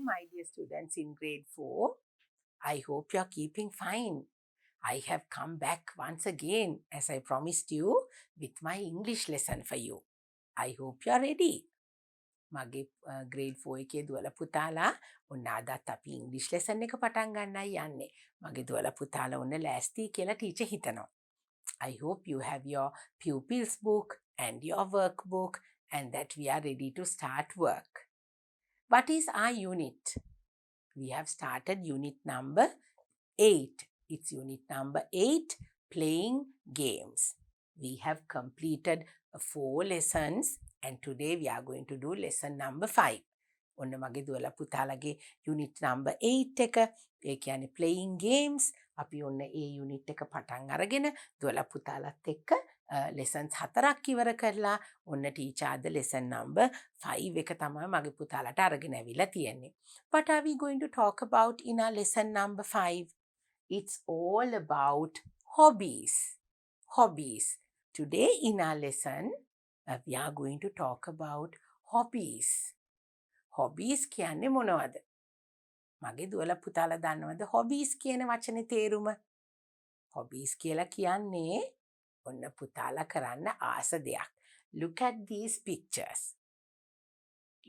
my dear students in grade 4. I hope you're keeping fine. I have come back once again, as I promised you, with my English lesson for you. I hope you're ready. මගේ grade 4 එකේ දුවල පුතාලා ඔන්න අදත් අපි ඉංග්‍රීසි lesson එක පටන් ගන්නයි යන්නේ. මගේ දුවල පුතාලා ඔන්න ලෑස්ති කියලා ටීචර් හිතනවා. I hope you have your pupils book and your workbook and that we are ready to start work. What is our unit? We have started unit number 8. It's unit number 8, playing games. We have completed 4 lessons and today we are going to do lesson number 5. ඔන්න මගේ දුවලා පුතාලගේ unit number 8 එක ඒ කියන්නේ playing games අපි ඔන්න ඒ unit එක පටන් අරගෙන දුවලා පුතාලත් එක්ක lessons 4ක් ඉවර කරලා ඔන්න teacher අද lesson number 5 එක තමයි මගේ පුතාලට අරගෙන ඇවිල්ලා තියෙන්නේ. What are we going to talk about in our lesson number 5? It's all about hobbies. Hobbies. Today in our lesson, we are going to talk about hobbies. Hobbies කියන්නේ මොනවද? මගේ දුවලා පුතාලා දන්නවද hobbies කියන වචනේ තේරුම? Hobbies කියලා කියන්නේ ඔන්න පුතාලා කරන්න ආස දෙයක්. Look at these pictures.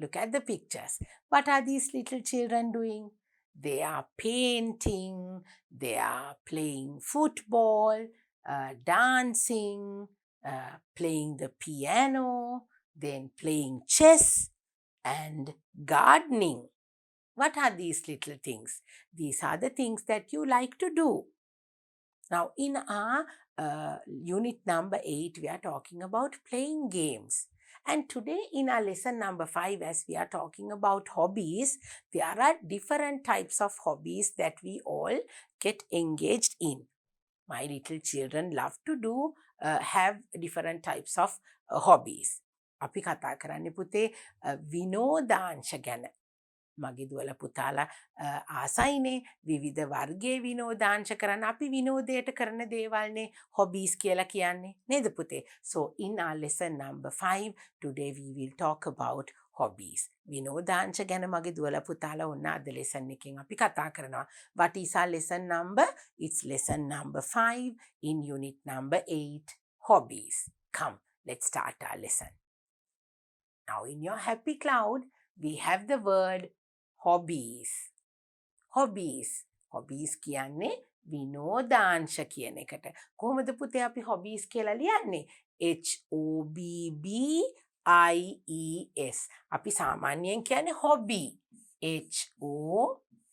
Look at the pictures. What are these little children doing? They are painting, they are playing football, dancing, playing the piano, then playing chess and gardening. What are these little things? These are the things that you like to do. Now, in our unit number 8, we are talking about playing games. And today in our lesson number 5, as we are talking about hobbies, there are different types of hobbies that we all get engaged in. My little children love to have different types of hobbies. අපි කතා කරන්නේ පුතේ විනෝදාංශ ගැන. මගේ දුවල පුතාලා ආසයිනේ විවිධ වර්ගයේ විනෝදාංශ කරන්න. අපි විනෝදයට කරන දේවල්නේ hobbies කියලා කියන්නේ නේද පුතේ? So in our lesson number 5 today we will talk about hobbies. විනෝදාංශ ගැන මගේ දුවල පුතාලා ඔන්න අද lesson එකෙන් අපි කතා කරනවා. What is our lesson number? It's lesson number 5 in unit number 8, hobbies. Come, let's start our lesson. Now in your happy cloud, we have the word hobbies. Hobbies. Hobbies කියන්නේ විනෝදාංශ කියන එකට. කොහොමද පුතේ අපි hobbies කියලා ලියන්නේ? HOBBIES. අපි සාමාන්‍යයෙන් කියන්නේ hobby.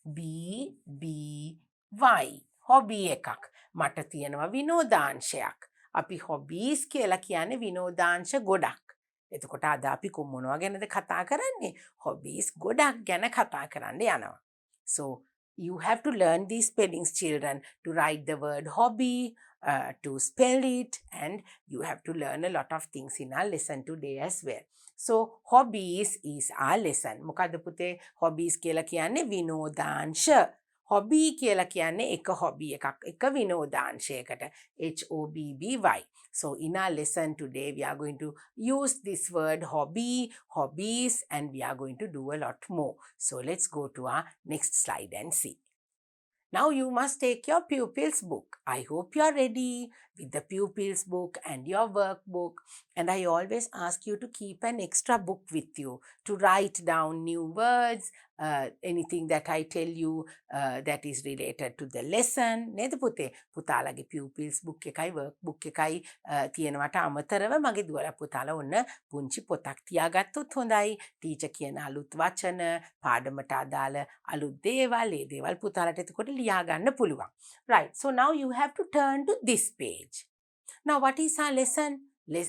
HOBBY. hobby එකක්. මට තියෙනවා විනෝදාංශයක්. අපි hobbies කියලා කියන්නේ විනෝදාංශ ගොඩක්. එතකොට අද අපි මොනවා ගැනද කතා කරන්නේ? hobbies ගොඩක් ගැන කතා කරන්න යනවා. So you have to learn these spellings, children, to write the word hobby, to spell it, and you have to learn a lot of things in our lesson today as well. So hobbies is our lesson. මොකද පුතේ hobbies කියලා කියන්නේ විනෝදාංශ. hobby කියලා කියන්නේ එක hobby එකක්, එක විනෝදාංශයකට. HOBBY. So in our lesson today, we are going to use this word hobby, hobbies, and we are going to do a lot more. So let's go to our next slide and see. Now you must take your pupils book. I hope you are ready with the pupils book and your workbook. And I always ask you to keep an extra book with you to write down new words, anything that I tell you that is related to the lesson. නේද පුතේ? පුතාලගේ pupils book එකයි workbook එකයි තියෙනවට අමතරව මගේ දුවලා පුතාලා ඔන්න පුංචි පොතක් තියාගත්තොත් හොඳයි. ටීචර් කියන අලුත් වචන, පාඩමට අදාළ අලුත් දේවල්, ඒ දේවල් පුතාලට එතකොට ලියා ගන්න පුළුවන්. Right. So now you have to turn to this page. Now what is our lesson?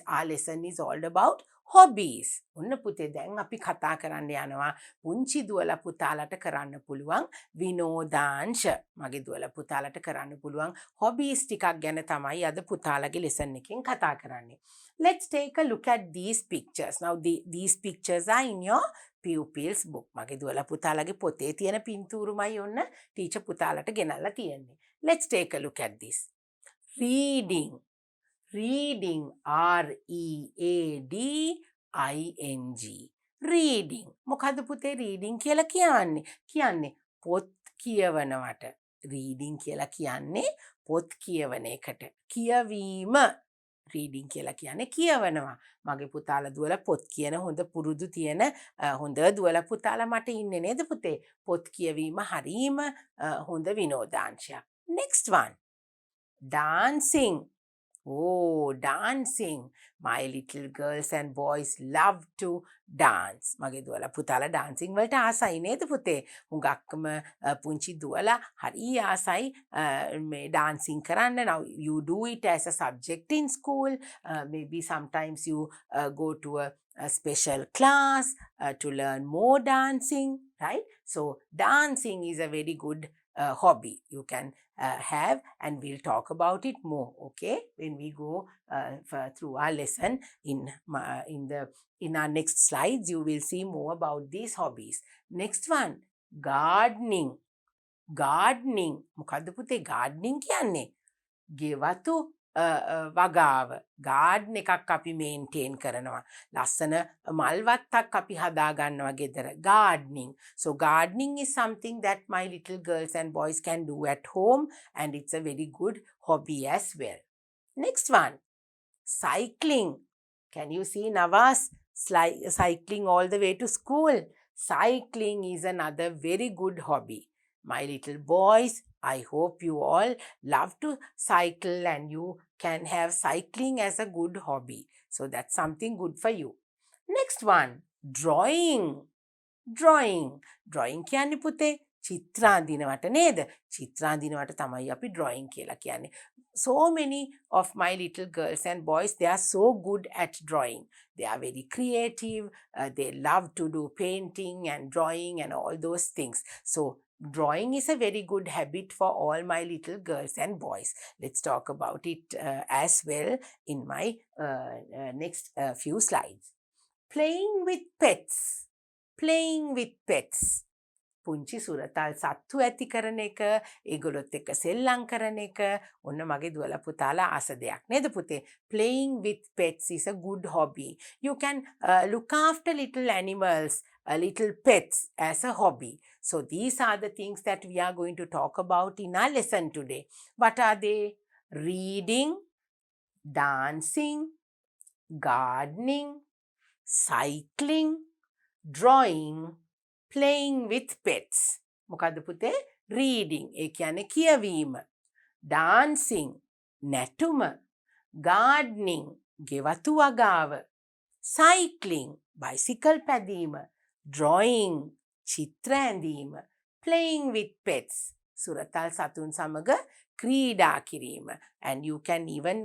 Our lesson is all about hobbies. ඔන්න පුතේ දැන් අපි කතා කරන්න යනවා පුංචි දුවලා පුතාලට කරන්න පුළුවන් විනෝදාංශ. මගේ දුවලා පුතාලට කරන්න පුළුවන් hobbies ටිකක් ගැන තමයි අද පුතාලගේ lesson එකෙන් කතා කරන්නේ. Let's take a look at these pictures. Now these pictures are in your pupils book. මගේ දුවලා පුතාලගේ පොතේ තියෙන පින්තූරුමයි ඔන්න ටීචර් පුතාලට ගෙනල්ලා තියෙන්නේ. Let's take a look at this. Reading. Reading. READING. reading. මොකද්ද පුතේ reading කියලා කියන්නේ? කියන්නේ පොත් කියවනවට. reading කියලා කියන්නේ පොත් කියවන එකට. කියවීම. reading කියලා කියන්නේ කියවනවා. මගේ පුතාලා දුවලා පොත් කියන හොඳ පුරුදු තියෙන හොඳ දුවලා පුතාලා මට ඉන්නේ නේද පුතේ? පොත් කියවීම හරීම හොඳ විනෝදාංශයක්. Next one. Dancing. Oh, dancing. My little girls and boys love to dance. මගේ දුවලා පුතාලා dancing වලට ආසයි නේද පුතේ? හුඟක්ම පුංචි දුවලා හරි ආසයි මේ dancing කරන්න. Now you do it as a subject in school. Maybe sometimes you go to a special class to learn more dancing, right? So dancing is a very good hobby you can have, and we'll talk about it more, okay, when we go through our lesson in our next slides. You will see more about these hobbies. Next one, gardening. Gardening. මොකද්ද පුතේ gardening කියන්නේ? ගෙවතු වගාව. garden එකක් අපි maintain කරනවා. ලස්සන මල්වත්තක් අපි හදා ගන්නවා ගෙදර. gardening. So gardening is something that my little girls and boys can do at home, and it's a very good hobby as well. Next one, cycling. Can you see Navas cycling all the way to school? Cycling is another very good hobby. My little boys, I hope you all love to cycle and you can have cycling as a good hobby. So that's something good for you. Next one, drawing. Drawing. Drawing කියන්නේ පුතේ චිත්‍රාඳිනවට නේද? චිත්‍රාඳිනවට තමයි අපි drawing කියලා කියන්නේ. So many of my little girls and boys, they are so good at drawing. They are very creative. They love to do painting and drawing and all those things. So drawing is a very good habit for all my little girls and boys. Let's talk about it as well in my next few slides. Playing with pets. Playing with pets. පුංචි සුරතල් සත්තු ඇති කරන එක, ඒගොල්ලොත් එක්ක සෙල්ලම් කරන එක, ඔන්න මගේ දුවලා පුතාලා ආස දෙයක් නේද පුතේ? Playing with pets is a good hobby. You can look after little animals, little pets as a hobby. So these are the things that we are going to talk about in our lesson today. What are they? Reading, dancing, gardening, cycling, drawing, playing with pets. මොකද්ද පුතේ? reading ඒ කියන්නේ කියවීම. dancing නැටුම. gardening ගෙවතු වගාව. cycling bicycle පැදීම. drawing Chitra ඇඳීම. playing with pets සුරතල් සතුන් සමග ක්‍රීඩා කිරීම. And you can even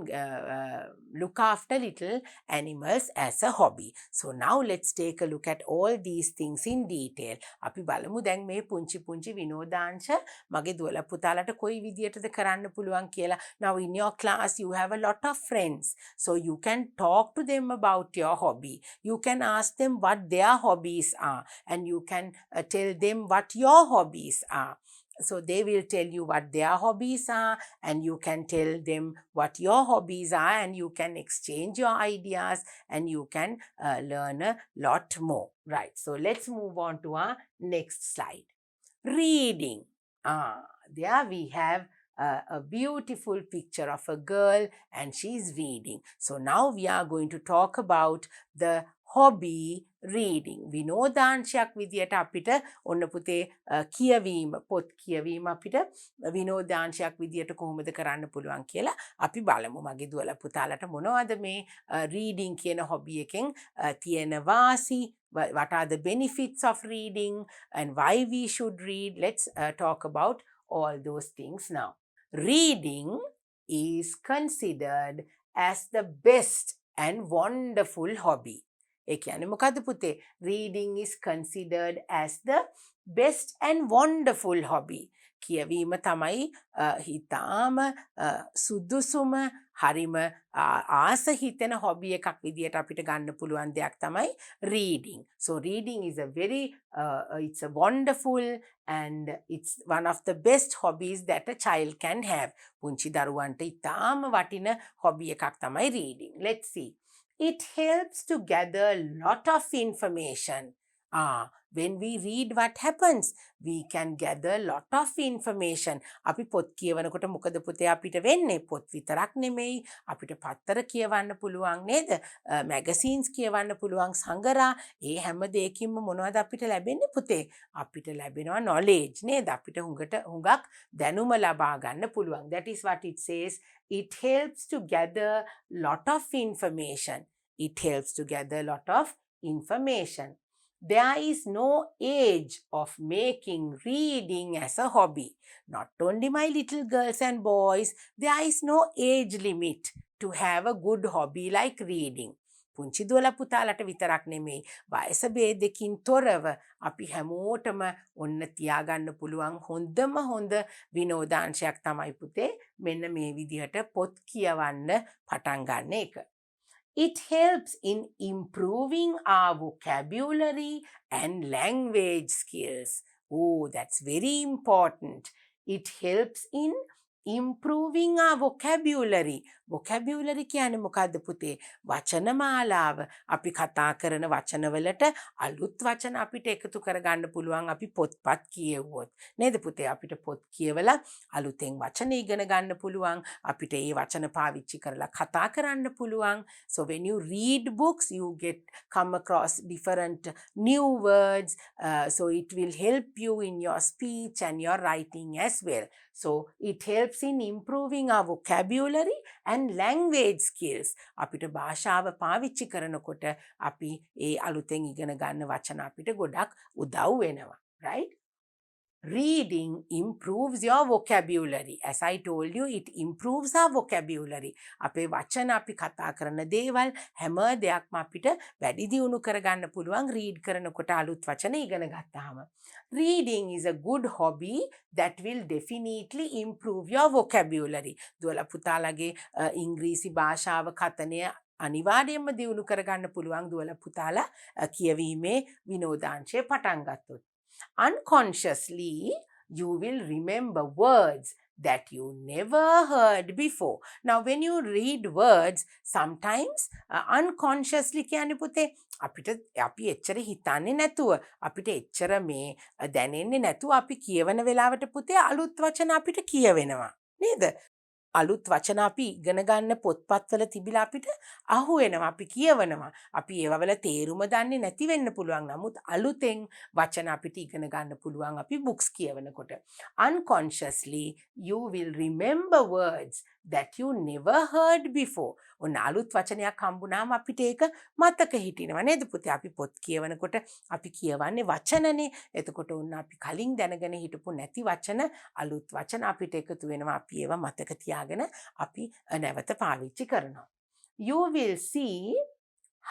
look after little animals as a hobby. So now let's take a look at all these things in detail. අපි බලමු දැන් මේ පුංචි පුංචි විනෝදාංශ මගේ දුවලා පුතාලට කොයි විදියටද කරන්න පුළුවන් කියලා. Now in your class you have a lot of friends. So you can talk to them about your hobby. You can ask them what their hobbies are, and you can tell them what your hobbies are. So they will tell you what their hobbies are, and you can tell them what your hobbies are, and you can exchange your ideas, and you can learn a lot more. Right. So let's move on to our next slide. Reading. There we have a beautiful picture of a girl, and she's reading. So now we are going to talk about the hobby reading. විනෝදාංශයක් විදියට අපිට ඔන්න පුතේ කියවීම, පොත් කියවීම අපිට විනෝදාංශයක් විදියට කොහොමද කරන්න පුළුවන් කියලා අපි බලමු. මගේ දුවලා පුතාලට මොනවද මේ reading කියන hobby එකෙන් තියෙන වාසි, what are the benefits of reading, and why we should read. Let's talk about all those things now. Reading is considered as the best and wonderful hobby. ඒ කියන්නේ මොකද්ද පුතේ? Reading is considered as the best and wonderful hobby. කියවීම තමයි හිතාම සුදුසුම හරිම ආස හිතෙන hobby එකක් විදියට අපිට ගන්න පුළුවන් දෙයක් තමයි reading. So reading is a very it's a wonderful and it's one of the best hobbies that a child can have. පුංචි දරුවන්ට ඉතාම වටින hobby එකක් තමයි reading. Let's see. It helps to gather a lot of information. When we read, what happens? We can gather a lot of information. අපි පොත් කියවනකොට මොකද පුතේ අපිට වෙන්නේ? පොත් විතරක් නෙමෙයි අපිට පත්තර කියවන්න පුළුවන් නේද? මැගසින්ස් කියවන්න පුළුවන් සංගරා. ඒ හැම දෙයකින්ම මොනවද අපිට ලැබෙන්නේ පුතේ? අපිට ලැබෙනවා knowledge නේද? අපිට හුඟක් දැනුම ලබා ගන්න පුළුවන්. That is what it says. It helps to gather lot of information. It helps to gather a lot of information. There is no age of making reading as a hobby. Not only my little girls and boys, there is no age limit to have a good hobby like reading. පුංචි දුවලා පුතාලට විතරක් නෙමෙයි වයස ભેදකින් තොරව අපි හැමෝටම ඔන්න තියාගන්න පුළුවන් හොඳ විනෝදාංශයක් තමයි පුතේ මෙන්න මේ විදිහට පොත් කියවන්න පටන් ගන්න එක. It helps in improving our vocabulary and language skills. Oh, that's very important. It helps in improving our vocabulary. Vocabulary කියන්නේ මොකද්ද පුතේ? වචනමාලාව. අපි කතා කරන වචනවලට අලුත් වචන අපිට එකතු කරගන්න පුළුවන් අපි පොත්පත් කියවුවොත්. නේද පුතේ? අපිට පොත් කියවලා අලුතෙන් වචන ඉගෙන ගන්න පුළුවන්. අපිට ඒ වචන පාවිච්චි කරලා කතා කරන්න පුළුවන්. So when you read books, you come across different new words. So it will help you in your speech and your writing as well. So it helps in improving our vocabulary and language skills. අපිට භාෂාව පාවිච්චි කරනකොට අපි ඒ අලුතෙන් ඉගෙන ගන්න වචන අපිට ගොඩක් උදව් වෙනවා. Right? Reading improves your vocabulary. As I told you, it improves our vocabulary. අපේ වචන අපි කතා කරන දේවල් හැම දෙයක්ම අපිට වැඩි දියුණු කරගන්න පුළුවන් read කරනකොට අලුත් වචන ඉගෙන ගත්තාම. Reading is a good hobby that will definitely improve your vocabulary. දුවලා පුතාලගේ ඉංග්‍රීසි භාෂාව කතනය අනිවාර්යයෙන්ම දියුණු කරගන්න පුළුවන් දුවලා පුතාලා කියවීමේ විනෝදාංශය පටන් ගත්තොත්. Unconsciously, you will remember words that you never heard before. Now, when you read words, sometimes unconsciously කියන්නේ පුතේ අපි එච්චර හිතන්නේ නැතුව අපිට එච්චර මේ දැනෙන්නේ නැතුව අපි කියවන වෙලාවට පුතේ අලුත් වචන අපිට කියවෙනවා නේද? අලුත් වචන අපි ඉගෙන ගන්න පොත්පත්වල තිබිලා අපිට අහු වෙනවා අපි කියවනවා අපි ඒවවල තේරුම දන්නේ නැති වෙන්න පුළුවන් නමුත් අලුතෙන් වචන අපිට ඉගෙන ගන්න පුළුවන් අපි books කියවනකොට unconsciously you will remember words that you never heard before. ඔන්න අලුත් වචනයක් හම්බුනාම අපිට ඒක මතක හිටිනවා නේද පුතේ? අපි පොත් කියවනකොට අපි කියවන්නේ වචනනේ. එතකොට ඔන්න අපි කලින් දැනගෙන හිටපු නැති වචන අලුත් වචන අපිට එකතු වෙනවා. අපි ඒවා මතක තියාගෙන අපි නැවත පාවිච්චි කරනවා. You will see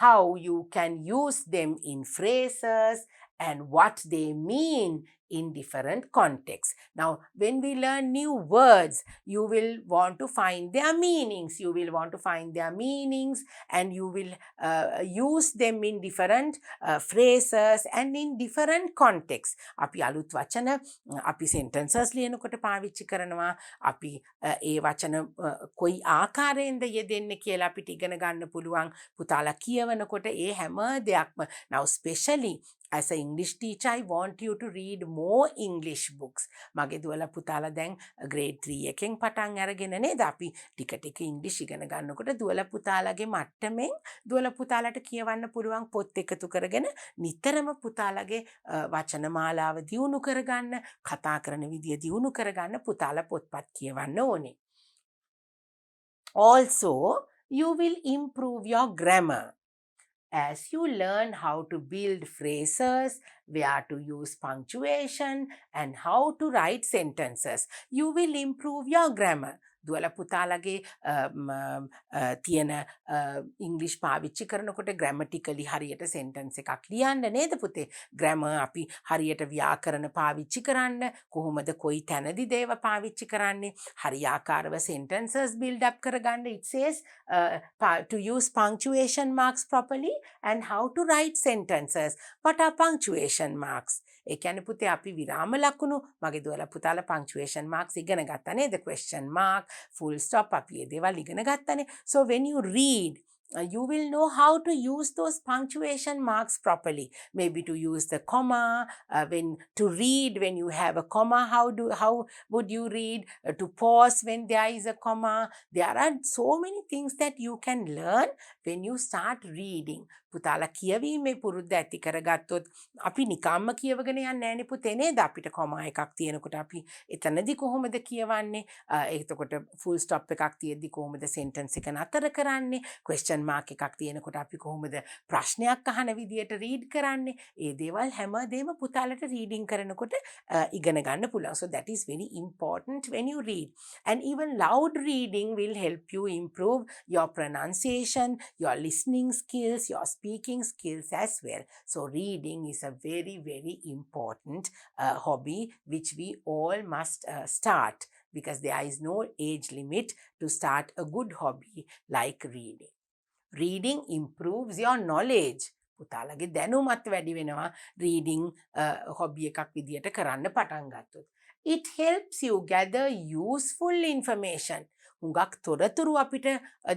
how you can use them in phrases and what they mean in different contexts. Now, when we learn new words, you will want to find their meanings. You will want to find their meanings and you will use them in different phrases and in different contexts. අපි අලුත් වචන අපි sentences ලියනකොට පාවිච්චි කරනවා. අපි ඒ වචන කොයි ආකාරයෙන්ද යෙදෙන්නේ කියලා අපිට ඉගෙන ගන්න පුළුවන්. පුතාලා කියවනකොට ඒ හැම දෙයක්ම. Now, especially as an English teacher, I want you to read more English books. මගේ දුවලා පුතාලා දැන් grade 3 එකෙන් පටන් අරගෙන නේද අපි ටික ටික English ඉගෙන ගන්නකොට දුවලා පුතාලාගේ මට්ටමින් දුවලා පුතාලට කියවන්න පුළුවන් පොත් එකතු කරගෙන නිතරම පුතාලාගේ වචනමාලාව දියුණු කරගන්න, කතා කරන විදිය දියුණු කරගන්න පුතාලා පොත්පත් කියවන්න ඕනේ. Also, you will improve your grammar. As you learn how to build phrases, where to use punctuation, and how to write sentences, you will improve your grammar. දුවලා පුතාලගේ තියෙන ඉංග්‍රීසි පාවිච්චි කරනකොට ග්‍රැමටිකලි හරියට සෙන්ටන්ස් එකක් ලියන්න නේද පුතේ? ග්‍රැමර් අපි හරියට ව්‍යාකරණ පාවිච්චි කරන්න කොහොමද කොයි තැනදී දේව පාවිච්චි කරන්නේ? හරියාකාරව sentences build up කරගන්න. It says to use punctuation marks properly and how to write sentences. What are punctuation marks? ඒ කියන්නේ පුතේ අපි විරාම ලකුණු මගේ දුවලා පුතාලා punctuation marks ඉගෙන ගත්තා නේද? question mark, full stop අපි ඒ දේවල් ඉගෙන ගත්තානේ. So when you read You will know how to use those punctuation marks properly. Maybe to use the comma, when to read when you have a comma, how would you read, to pause when there is a comma. There are so many things that you can learn when you start reading. පුතාලා කියවීමේ පුරුද්ද ඇති කරගත්තොත් අපි නිකම්ම කියවගෙන යන්නේ නැහැනේ පුතේ නේද? අපිට කොමා එකක් තියෙනකොට අපි එතනදී කොහොමද කියවන්නේ? එතකොට ෆුල් ස්ටොප් එකක් තියෙද්දි කොහොමද සෙන්ටන්ස් එක නතර කරන්නේ? ක්වෙස්චන් මාක් එකක් තියෙනකොට අපි කොහොමද ප්‍රශ්නයක් අහන විදියට රීඩ් කරන්නේ? ඒ දේවල් හැමදේම පුතාලට රීඩින් කරනකොට ඉගෙන ගන්න පුළුවන්. So that is very important when you read. And even loud reading will help you improve your pronunciation, your listening skills, your speaking skills as well. So reading is a very, very important hobby which we all must start, because there is no age limit to start a good hobby like reading. Reading improves your knowledge. පුතාලගේ දැනුමත් වැඩි වෙනවා reading hobby එකක් විදියට කරන්න පටන් ගත්තොත්. It helps you gather useful information. හුඟක් තොරතුරු අපිට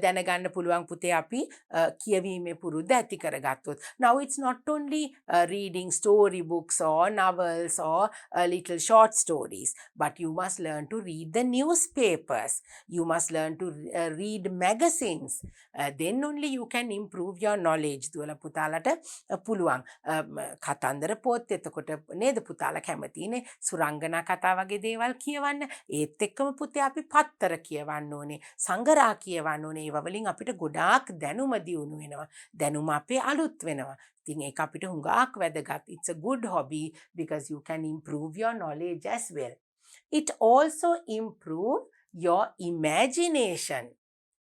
දැනගන්න පුළුවන් පුතේ අපි කියවීමේ පුරුද්ද ඇති කරගත්තොත්. Now it's not only reading story books or novels or little short stories, but you must learn to read the newspapers. You must learn to read magazines. Then only you can improve your knowledge. දුවල පුතාලට පුළුවන්. කතන්දර පොත් එතකොට නේද පුතාලා කැමතිනේ සුරංගනා කතා වගේ දේවල් කියවන්න. ඒත් එක්කම පුතේ අපි පත්තර කියවන්න ඕනේ. සංගරා කියවන්න ඕනේ. ඒව වලින් අපිට ගොඩාක් දැනුම දියුණු වෙනවා. දැනුම අපේ අලුත් වෙනවා. ඉතින් ඒක අපිට හුඟක් වැදගත්. It's a good hobby because you can improve your knowledge as well. It also improve your imagination.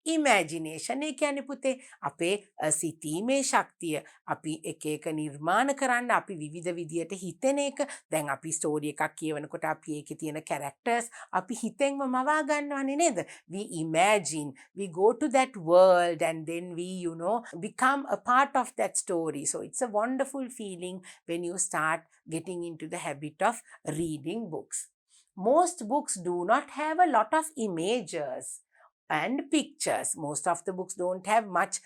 ඉමැජිනේෂන් ඒ කියන්නේ පුතේ අපේ සිතීමේ ශක්තිය. අපි එක එක නිර්මාණ කරන්න අපි විවිධ විදියට හිතෙන එක. දැන් අපි ස්ටෝරි එකක් කියවනකොට අපි ඒකේ තියෙන කැරක්ටර්ස් අපි හිතෙන්ම මවා ගන්නවනේ නේද? We imagine, we go to that world and then we become a part of that story. So it's a wonderful feeling when you start getting into the habit of reading books. Most books do not have a lot of images and pictures. Most of the books don't have much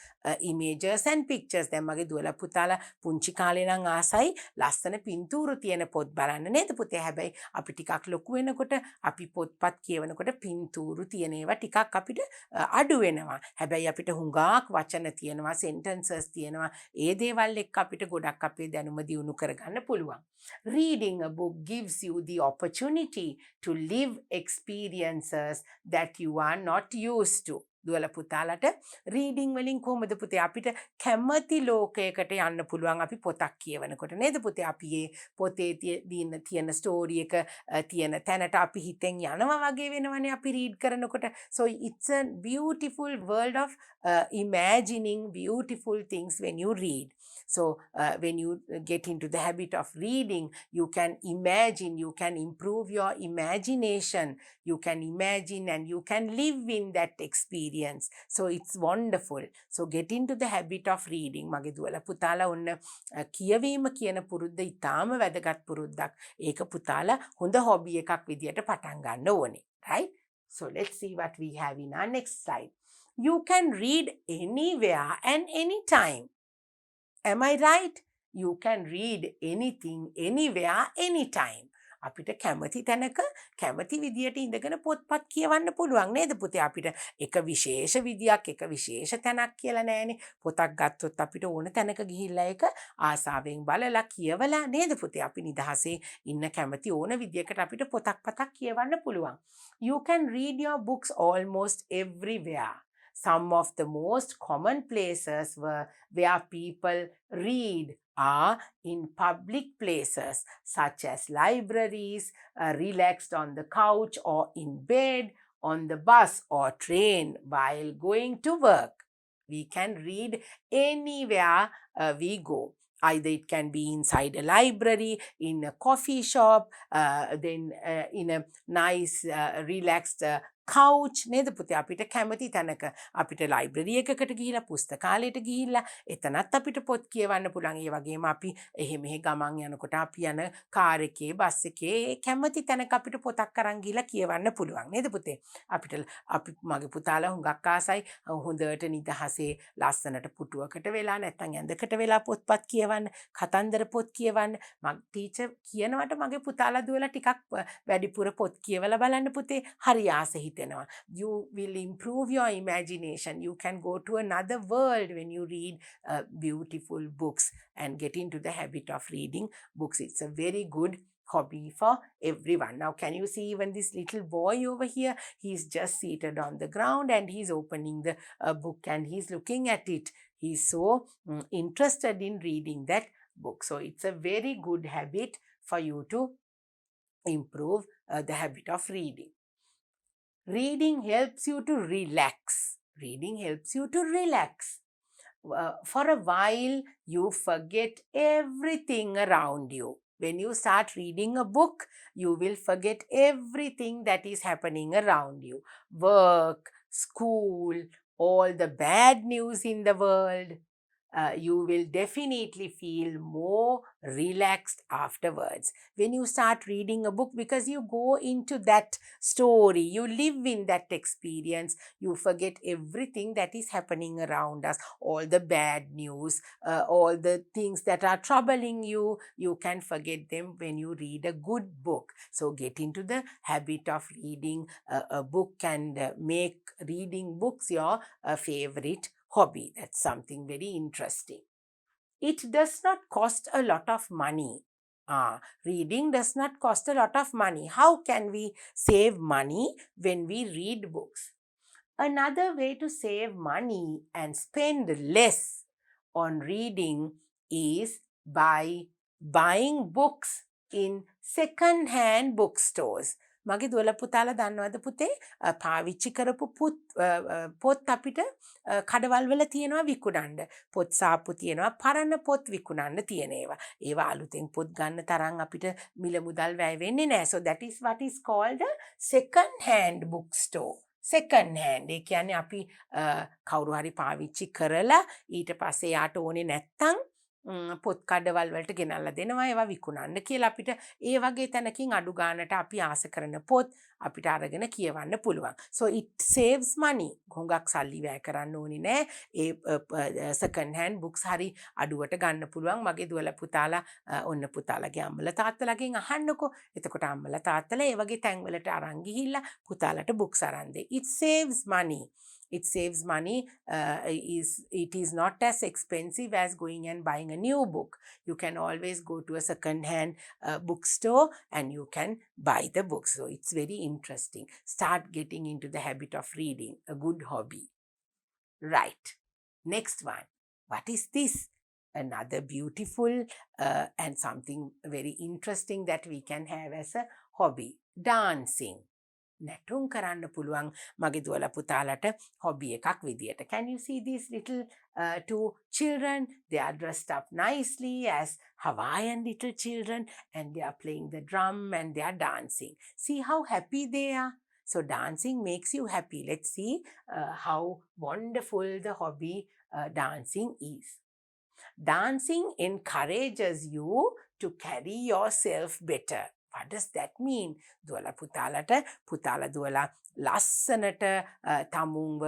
images and pictures. දැන් මගේ දුවලා පුතාලා පුංචි කාලේ නම් ආසයි ලස්සන පින්තූරු තියෙන පොත් බලන්න නේද පුතේ? හැබැයි අපි ටිකක් ලොකු වෙනකොට අපි පොත්පත් කියවනකොට පින්තූරු තියෙන ඒවා ටිකක් අපිට අඩු වෙනවා. හැබැයි අපිට හුඟක් වචන තියෙනවා, sentences තියෙනවා. ඒ දේවල් එක්ක අපිට ගොඩක් අපේ දැනුම දියුණු කරගන්න පුළුවන්. Reading a book gives you the opportunity to live experiences that you are not used to. දුවල පුතාලට රීඩිං වලින් කොහොමද පුතේ අපිට කැමති ලෝකයකට යන්න පුළුවන් අපි පොතක් කියවනකොට නේද පුතේ? අපි මේ පොතේ තියෙන ස්ටෝරි එක තියෙන තැනට අපි හිතෙන් යනවා වගේ වෙනවනේ අපි රීඩ් කරනකොට. So it's a beautiful world of imagining beautiful things when you read. So when you get into the habit of reading, you can imagine, you can improve your imagination, you can imagine and you can live in that experience. So it's wonderful. So get into the habit of reading. මගේ දුවලා පුතාලා ඔන්න කියවීම කියන පුරුද්ද ඉතාම වැදගත් පුරුද්දක්. ඒක පුතාලා හොඳ හොබි එකක් විදියට පටන් ගන්න ඕනේ. Right? So let's see what we have in our next slide. You can read anywhere and anytime. Am I right? You can read anything, anywhere, anytime. අපිට කැමති තැනක කැමති විදියට ඉඳගෙන පොත්පත් කියවන්න පුළුවන් නේද පුතේ? අපිට එක විශේෂ විදියක් එක විශේෂ තැනක් කියලා නෑනේ. පොතක් ගත්තොත් අපිට ඕන තැනක ගිහිල්ලා ඒක ආසාවෙන් බලලා කියවලා නේද පුතේ? අපි නිදහසේ ඉන්න කැමති ඕන විදියකට අපිට පොතක් කියවන්න පුළුවන්. You can read your books almost everywhere. Some of the most common places where people read are in public places such as libraries, relaxed on the couch or in bed, on the bus or train while going to work. We can read anywhere we go. Either it can be inside a library, in a coffee shop, then in a nice relaxed couch නේද පුතේ අපිට කැමති තැනක අපිට library එකකට ගිහිලා පුස්තකාලයට ගිහිල්ලා එතනත් අපිට පොත් කියවන්න පුළුවන්. ඒ වගේම අපි එහෙ මෙහෙ ගමන් යනකොට අපි යන කාර් එකේ බස් එකේ කැමති තැනක අපිට පොතක් අරන් ගිහිලා කියවන්න පුළුවන් නේද පුතේ. අපි මගේ පුතාලා හුඟක් ආසයි හොඳට නිදහසේ ලස්සනට පුටුවකට වෙලා නැත්නම් ඇඳකට වෙලා පොත්පත් කියවන්න, කතන්දර පොත් කියවන්න. මගේ ටීචර් කියනවට මගේ පුතාලා දුවලා ටිකක් වැඩිපුර පොත් කියවලා බලන්න පුතේ. හරි ආස හිතෙනවා. You will improve your imagination. You can go to another world when you read beautiful books and get into the habit of reading books. It's a very good hobby for everyone. Now, can you see even this little boy over here? He's just seated on the ground and he's opening the book and he's looking at it. He's so interested in reading that book. So, it's a very good habit for you to improve the habit of reading. Reading helps you to relax. Reading helps you to relax. For a while, you forget everything around you. When you start reading a book, you will forget everything that is happening around you. Work, school, all the bad news in the world. You will definitely feel more relaxed afterwards when you start reading a book, because you go into that story, you live in that experience, you forget everything that is happening around us, all the bad news, all the things that are troubling you, you can forget them when you read a good book. So get into the habit of reading a book and make reading books your favorite hobby. That's something very interesting. It does not cost a lot of money. Reading does not cost a lot of money. How can we save money when we read books? Another way to save money and spend less on reading is by buying books in second-hand bookstores. මගේ දුවල පුතාලා දන්නවද පුතේ පාවිච්චි කරපු පොත් අපිට කඩවල් වල තියෙනවා විකුණන්න. පොත් සාප්පු තියෙනවා, පරණ පොත් විකුණන්න තියෙන ඒවා. ඒවා අලුතෙන් පොත් ගන්න තරම් අපිට මිල මුදල් වැය වෙන්නේ නැහැ. So that is what is called a second hand bookstore. second hand ඒ කියන්නේ අපි කවුරු හරි පාවිච්චි කරලා ඊට පස්සේ යාට ඕනේ නැත්තම් පොත් කඩවල් වලට ගෙනල්ලා දෙනවා ඒවා විකුණන්න කියලා අපිට ඒ වගේ තැනකින් අඩු ගානට අපි ආස කරන පොත් අපිට අරගෙන කියවන්න පුළුවන්. So it saves money. හුඟක් සල්ලි වැය කරන්න ඕනේ නෑ. ඒ second hand books හරි අඩුවට ගන්න පුළුවන්. මගේ දුවලා පුතාලා ඔන්න පුතාලගේ අම්මලා තාත්තලාගෙන් අහන්නකෝ. එතකොට අම්මලා තාත්තලා ඒ වගේ තැන් වලට අරන් ගිහිල්ලා පුතාලට books අරන් දෙයි. It saves money. It saves money. It is not as expensive as going and buying a new book. You can always go to a second-hand bookstore and you can buy the book. So it's very interesting. Start getting into the habit of reading. A good hobby. Right. Next one. What is this? Another beautiful and something very interesting that we can have as a hobby. Dancing. නැටුම් කරන්න පුළුවන් මගේ දුවලා පුතාලට hobby එකක් විදියට. Can you see these little two children? They are dressed up nicely as Hawaiian little children and they are playing the drum and they are dancing. See how happy they are? So dancing makes you happy. Let's see how wonderful the hobby dancing is. Dancing encourages you to carry yourself better. What does that mean? දුවලා පුතාලා දුවලා ලස්සනට තමුන්ව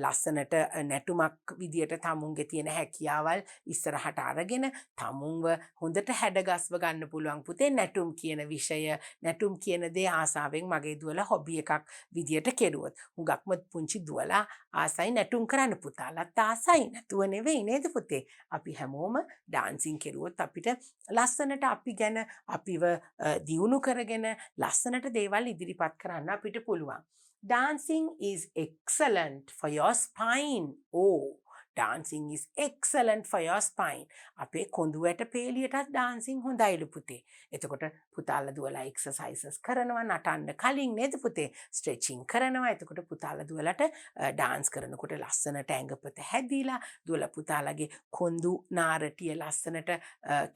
ලස්සනට නැටුමක් විදියට තමුන්ගේ තියෙන හැකියාවල් ඉස්සරහට අරගෙන තමුන්ව හොඳට හැඩගස්ව ගන්න පුළුවන් පුතේ නැටුම් කියන විෂය නැටුම් කියන දේ ආසාවෙන් මගේ දුවලා හොබි එකක් විදියට කෙරුවොත් හුඟක්ම පුංචි දුවලා ආසයි නැටුම් කරන්න පුතාලත් ආසයි නැතුව නෙවෙයි නේද පුතේ අපි හැමෝම ඩාන්සින් කෙරුවොත් අපිට ලස්සනට අපි ගැන අපිව දියුණු කරගෙන ලස්සනට දේවල් ඉදිරිපත් කරන්න අපිට පුළුවන්. Dancing is excellent for your spine. Oh, dancing is excellent for your spine. අපේ කොඳුයට පේලියටත් dancing හොඳයිලු පුතේ. එතකොට පුතාලා දුවලා exercises කරනවා නටන්න කලින් නේද පුතේ stretching කරනවා. එතකොට පුතාලා දුවලට dance කරනකොට ලස්සනට ඇඟපත හැදිලා දුවලා පුතාලගේ කොඳු නාරටිය ලස්සනට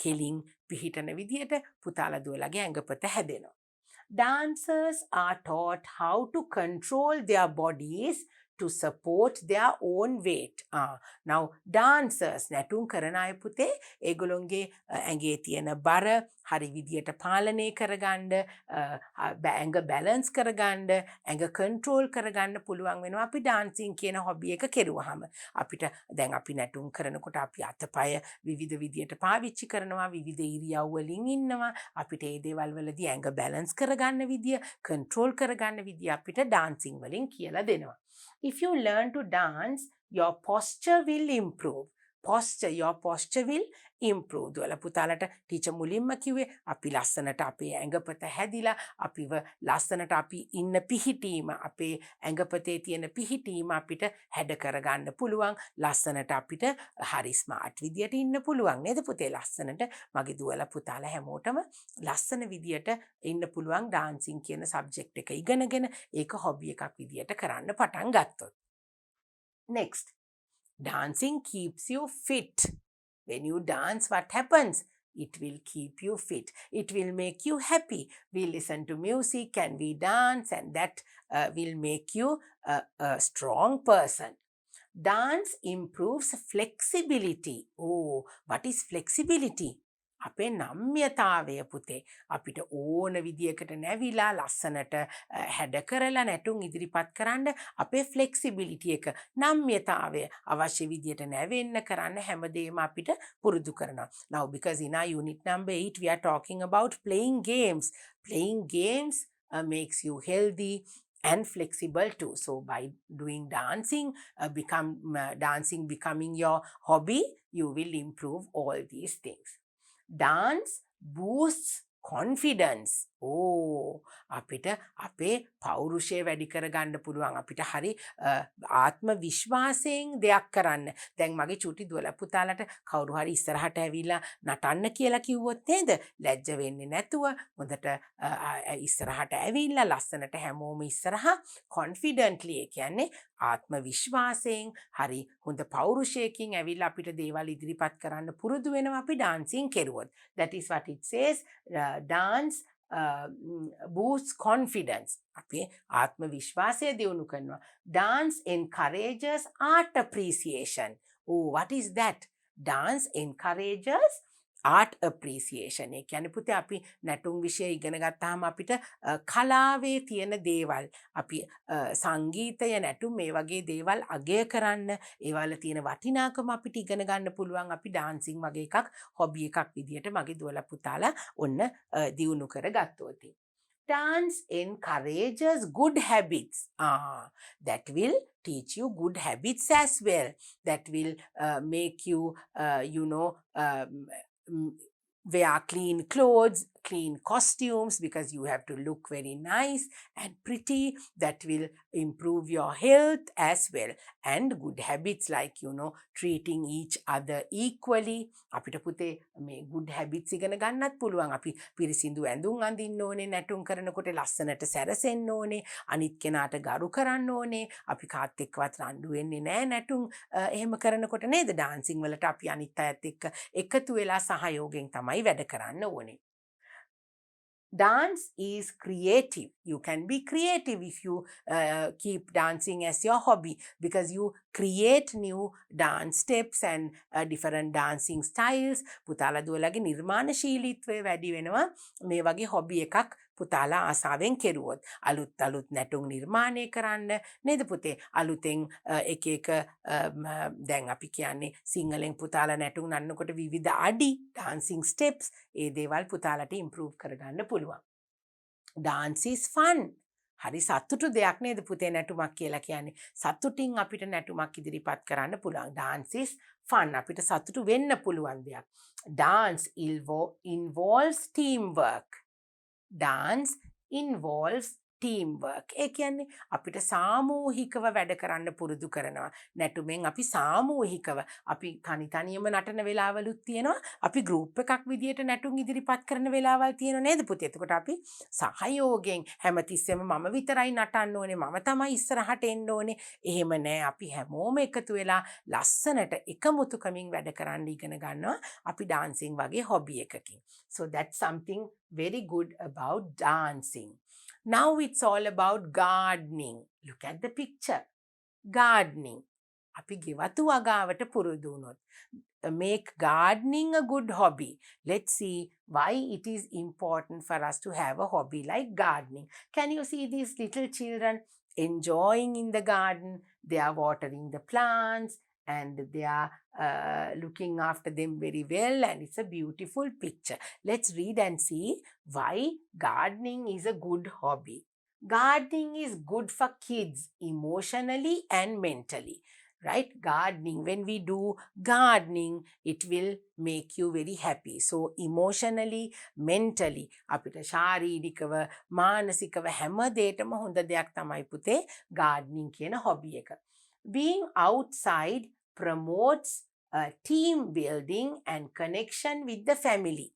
කෙලින් පිහිටන විදියට පුතාලා දුවලාගේ ඇඟපත හැදෙනවා. Dancers are taught how to control their bodies to support their own weight. Now dancers නැටුම් කරන අය පුතේ ඒගොල්ලොන්ගේ ඇඟේ තියෙන බර හරි විදියට පාලනය කරගන්න ඇඟ බැලන්ස් කරගන්න ඇඟ කන්ට්‍රෝල් කරගන්න පුළුවන් වෙනවා අපි ඩාන්සින් කියන හොබි එක කෙරුවාම. අපිට දැන් අපි නැටුම් කරනකොට අපි අතපය විවිධ විදියට පාවිච්චි කරනවා විවිධ ඉරියව් වලින් ඉන්නවා අපිට ඒ දේවල් වලදී ඇඟ බැලන්ස් කරගන්න විදිය කන්ට්‍රෝල් කරගන්න විදිය අපිට ඩාන්සින් වලින් කියලා දෙනවා. If you learn to dance, your posture will improve. Your posture will improve. දුවලා පුතාලට ටීචර් මුලින්ම කිව්වේ අපි ලස්සනට අපේ ඇඟපත හැදිලා අපිව ලස්සනට අපි ඉන්න පිහිටීම අපේ ඇඟපතේ තියෙන පිහිටීම අපිට හැඩ කරගන්න පුළුවන් ලස්සනට අපිට හරි ස්මාර්ට් විදියට ඉන්න පුළුවන් නේද පුතේ ලස්සනට මගේ දුවලා පුතාලා හැමෝටම ලස්සන විදියට ඉන්න පුළුවන් ඩාන්සින් කියන සබ්ජෙක්ට් එක ඉගෙනගෙන ඒක හොබි එකක් විදියට කරන්න පටන් ගත්තොත්. Next, dancing keeps you fit. When you dance, what happens? It will keep you fit. It will make you happy. We listen to music and we dance, and that will make you a strong person. Dance improves flexibility. Oh, what is flexibility? අපේ නම්‍යතාවය පුතේ අපිට ඕන විදියකට නැවිලා ලස්සනට හැඩ කරලා නැටුම් ඉදිරිපත් කරන්න අපේ ෆ්ලෙක්සිබිලිටි එක නම්‍යතාවය අවශ්‍ය විදියට නැවෙන්න කරන්න හැමදේම අපිට පුරුදු කරනවා. Now because in our unit number 8 we are talking about playing games. Playing games makes you healthy and flexible too. So by doing dancing, dancing becoming your hobby, you will improve all these things. Dance boosts confidence. අපිට අපේ පෞරුෂය වැඩි කරගන්න පුළුවන් අපිට හරි ආත්ම විශ්වාසයෙන් දෙයක් කරන්න. දැන් මගේ චුටි දුවලා පුතාලට කවුරු හරි ඉස්සරහට ඇවිල්ලා නටන්න කියලා කිව්වොත් නේද? ලැජ්ජ වෙන්නේ නැතුව හොඳට ඉස්සරහට ඇවිල්ලා ලස්සනට හැමෝම ඉස්සරහා confidently ඒ කියන්නේ ආත්ම විශ්වාසයෙන් හරි හොඳ පෞරුෂයකින් ඇවිල්ලා අපිට දේවල් ඉදිරිපත් කරන්න පුරුදු වෙනවා අපි ඩාන්සින් කෙරුවොත්. That is what it says. Dance boosts confidence. අපේ ආත්ම විශ්වාසය දියුණු කරනවා. Dance encourages art appreciation. What is that? Dance encourages art appreciation. ඒ කියන්නේ පුතේ අපි නැටුම් විෂය ඉගෙන ගත්තාම අපිට කලාවේ තියෙන දේවල් අපි සංගීතය නැටුම් මේ වගේ දේවල් අගය කරන්න ඒවල තියෙන වටිනාකම අපිට ඉගෙන ගන්න පුළුවන් අපි ඩාන්සින් වගේ එකක් හොබි එකක් විදියට මගේ දුවලා පුතාලා ඔන්න දියුණු කරගත්තොත්. Dance encourages good habits. That will teach you good habits as well. That will make you, wear clean clothes, clean costumes because you have to look very nice and pretty. That will improve your health as well. And good habits like, treating each other equally. අපිට පුතේ මේ good habits ඉගෙන ගන්නත් පුළුවන්. අපි පිරිසිදු ඇඳුම් අඳින්න ඕනේ, නැටුම් කරනකොට ලස්සනට සැරසෙන්න ඕනේ, අනිත් කෙනාට ගරු කරන්න ඕනේ. අපි කාත් එක්කවත් රණ්ඩු වෙන්නේ නැහැ නැටුම් එහෙම කරනකොට නේද? ඩාන්සින් වලට අපි අනිත් අයත් එක්ක එකතු වෙලා සහයෝගයෙන් තමයි වැඩ කරන්න ඕනේ. Dance is creative. You can be creative if you keep dancing as your hobby because you create new dance steps and different dancing styles. පුතාලා දුවලාගේ නිර්මාණශීලීත්වය වැඩි වෙනවා මේ වගේ හොබි එකක් පුතාලා ආසාවෙන් කෙරුවොත්. අලුත් නැටුම් නිර්මාණය කරන්න නේද පුතේ? අලුතෙන් එක දැන් අපි කියන්නේ සිංහලෙන් පුතාලා නැටුම් නන්නකොට විවිධ අඩි dancing steps ඒ දේවල් පුතාලට improve කරගන්න පුළුවන්. Dance is fun. හරි සතුටු දෙයක් නේද පුතේ නැටුමක් කියලා කියන්නේ. සතුටින් අපිට නැටුමක් ඉදිරිපත් කරන්න පුළුවන්. Dance is fun. අපිට සතුටු වෙන්න පුළුවන් දෙයක්. Dance involves teamwork. Dance involves teamwork. ඒ කියන්නේ අපිට සාමූහිකව වැඩ කරන්න පුරුදු කරනවා. නැටුමෙන් අපි සාමූහිකව අපි තනියම නටන වෙලාවලුත් තියෙනවා. අපි group එකක් විදියට නැටුම් ඉදිරිපත් කරන වෙලාවල් තියෙනව නේද පුතේ? එතකොට අපි සහයෝගයෙන් හැමතිස්සෙම මම විතරයි නටන්න ඕනේ, මම තමයි ඉස්සරහට එන්න ඕනේ. එහෙම නෑ. අපි හැමෝම එකතු වෙලා ලස්සනට එකමුතුකමින් වැඩ කරන්න ඉගෙන ගන්නවා. අපි dancing වගේ hobby එකකින්. So that's something very good about dancing. Now it's all about gardening. Look at the picture. Gardening. අපි ගෙවතු වගාවට පුරුදු වුණොත්. Make gardening a good hobby. Let's see why it is important for us to have a hobby like gardening. Can you see these little children enjoying in the garden? They are watering the plants and they are looking after them very well, and it's a beautiful picture. Let's read and see why gardening is a good hobby. Gardening is good for kids emotionally and mentally. Right? Gardening, when we do gardening, it will make you very happy. So emotionally, mentally, අපිට ශාරීරිකව මානසිකව හැම දෙයකම හොඳ දෙයක් තමයි පුතේ gardening කියන hobby එක. Being outside promotes team building and connection with the family.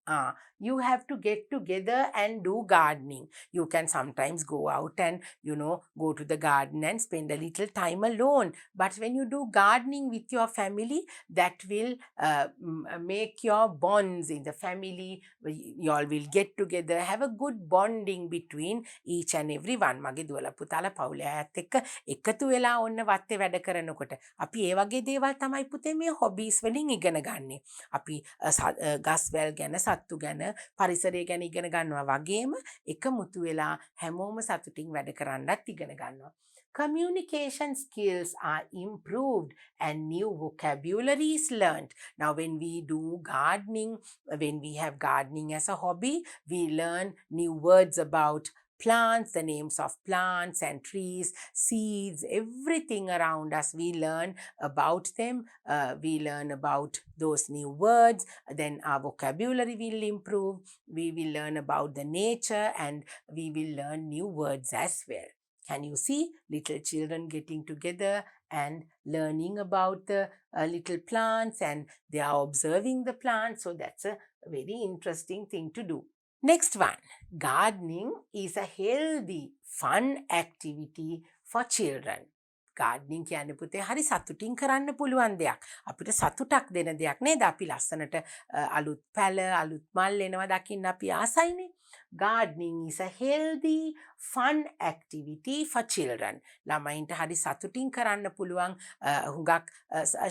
You have to get together and do gardening. You can sometimes go out and, go to the garden and spend a little time alone. But when you do gardening with your family, that will make your bonds in the family. You all will get together, have a good bonding between each and every one. මගේ දුවලා පුතාලා පවුලේ අයත් එක්ක එකතු වෙලා ඔන්න වත්තේ වැඩ කරනකොට අපි ඒ වගේ දේවල් තමයි පුතේ මේ hobbies වලින් ඉගෙන ගන්නෙ. අපි ගස්වැල් ගැන, සත්තු ගැන, පරිසරය ගැන ඉගෙන ගන්නවා වගේම එකමුතු වෙලා හැමෝම සතුටින් වැඩ කරන්නත් ඉගෙන ගන්නවා. Communication skills are improved and new vocabulary is learned. Now when we do gardening, when we have gardening as a hobby, we learn new words about plants, the names of plants and trees, seeds, everything around us. We learn about them. We learn about those new words. Then our vocabulary will improve. We will learn about the nature and we will learn new words as well. Can you see little children getting together and learning about the little plants, and they are observing the plants? So that's a very interesting thing to do. Next one, gardening is a healthy, fun activity for children. Gardening කියන්නේ පුතේ හරි සතුටින් කරන්න පුළුවන් දෙයක්. අපිට සතුටක් දෙන දෙයක් නේද? අපි ලස්සනට අලුත් පැල, අලුත් මල් එනවා දකින්න අපි ආසයිනේ. Gardening is a healthy, fun activity for children. ළමයින්ට හරි සතුටින් කරන්න පුළුවන් හුඟක්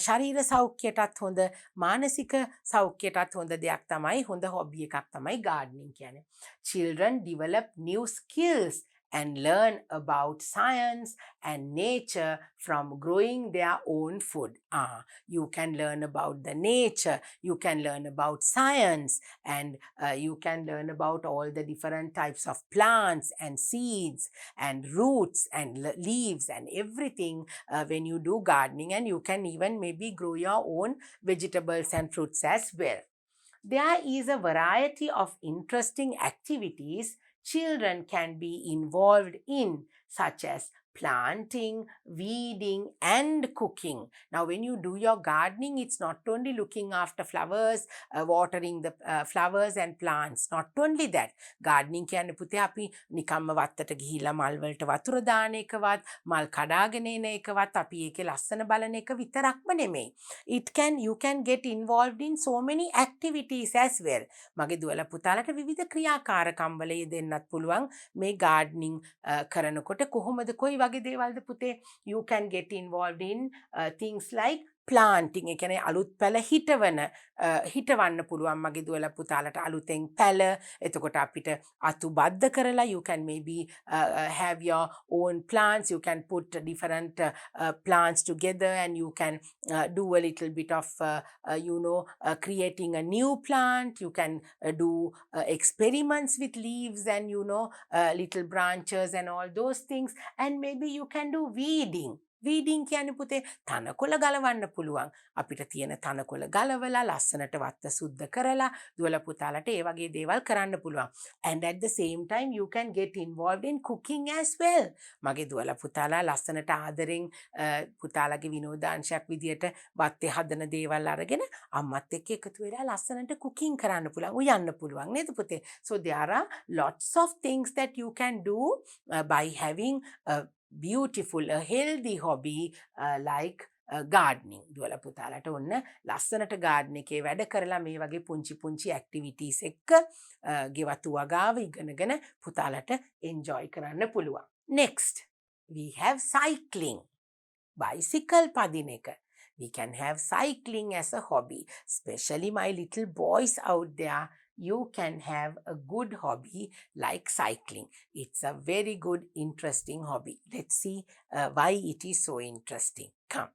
ශරීර සෞඛ්‍යයටත් හොඳ, මානසික සෞඛ්‍යයටත් හොඳ දෙයක් තමයි, හොඳ hobby එකක් තමයි gardening කියන්නේ. Children develop new skills and learn about science and nature from growing their own food. You can learn about the nature, you can learn about science, and you can learn about all the different types of plants and seeds and roots and leaves and everything when you do gardening, and you can even maybe grow your own vegetables and fruits as well. There is a variety of interesting activities children can be involved in, such as planting, weeding, and cooking. Now, when you do your gardening, it's not only looking after flowers, watering the flowers and plants. Not only that. Gardening කියන්නේ පුතේ අපි නිකම්ම වත්තට ගිහිලා මල් වලට වතුර දාන එකවත්, මල් කඩාගෙන එන එකවත්, අපි ඒකේ ලස්සන බලන එක විතරක්ම නෙමෙයි. You can get involved in so many activities as well. මගේ දුවලා පුතාලට විවිධ ක්‍රියාකාරකම් වල යෙදෙන්නත් පුළුවන් මේ gardening කරනකොට. කොහොමද කොයි වගේ දේවල්ද පුතේ? You can get involved in things like planting. ඒ කියන්නේ අලුත් පැල හිටවන්න පුළුවන් මගේ දුවලා පුතාලට අලුතෙන් පැල. එතකොට අපිට අතු බද්ධ කරලා you can maybe have your own plants. You can put different plants together and you can do a little bit of creating a new plant. You can do experiments with leaves and little branches and all those things, and maybe you can do weeding. වීඩින් කියන්නේ පුතේ තනකොළ ගලවන්න පුළුවන්. අපිට තියෙන තනකොළ ගලවලා ලස්සනට වත්ත සුද්ධ කරලා දුවලා පුතාලට ඒ වගේ දේවල් කරන්න පුළුවන්. And at the same time you can get involved in cooking as well. මගේ දුවලා පුතාලා ලස්සනට ආදරෙන් පුතාලගේ විනෝදාංශයක් විදියට වත්තේ හදන දේවල් අරගෙන අම්මත් එක්ක එකතු වෙලා ලස්සනට cooking කරන්න පුළුවන්. උයන්න පුළුවන් නේද පුතේ? So there are lots of things that you can do by having a beautiful, a healthy hobby like gardening. දුවලා පුතාලට ඔන්න ලස්සනට garden එකේ වැඩ කරලා මේ වගේ පුංචි activities එක්ක ගෙවතු වගාව ඉගෙනගෙන පුතාලට enjoy කරන්න පුළුවන්. Next, we have cycling. Bicycle පදින එක. We can have cycling as a hobby. Especially my little boys out there, you can have a good hobby like cycling. It's a very good, interesting hobby. Let's see why it is so interesting. Come.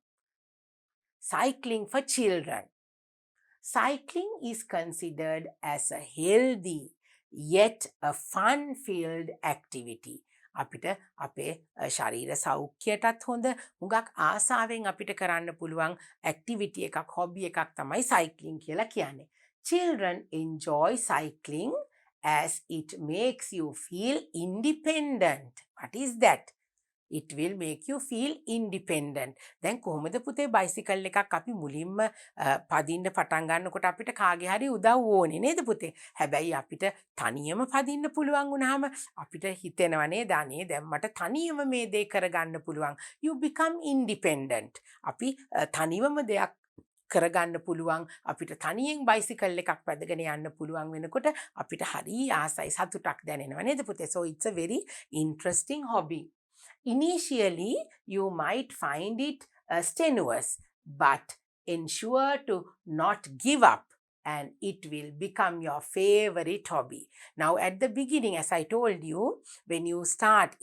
Cycling for children. Cycling is considered as a healthy yet a fun-filled activity. අපිට අපේ ශරීර සෞඛ්‍යයටත් හොඳ හුඟක් ආසාවෙන් අපිට කරන්න පුළුවන් activity එකක් හොබි එකක් තමයි සයික්ලින් කියලා කියන්නේ. Children enjoy cycling as it makes you feel independent. What is that? It will make you feel independent. දැන් කොහොමද පුතේ බයිසිකල් එකක් අපි මුලින්ම පදින්න පටන් ගන්නකොට අපිට කාගේ හරි උදව් ඕනේ නේද පුතේ? හැබැයි අපිට තනියම පදින්න පුළුවන් වුණාම අපිට හිතෙනවා නේද අනේ දැන් මට තනියම මේ දේ කරගන්න පුළුවන්. You become independent. අපි තනියම දෙයක් කරගන්න පුළුවන් අපිට තනියෙන් බයිසිකල් එකක් පැදගෙන යන්න පුළුවන් වෙනකොට අපිට හරි ආසයි සතුටක් දැනෙනවා නේද පුතේ? So it's a very interesting hobby. Initially, you might find it strenuous, but ensure to not give up and it will become your favorite hobby. Now, at the beginning, as I told you, when you start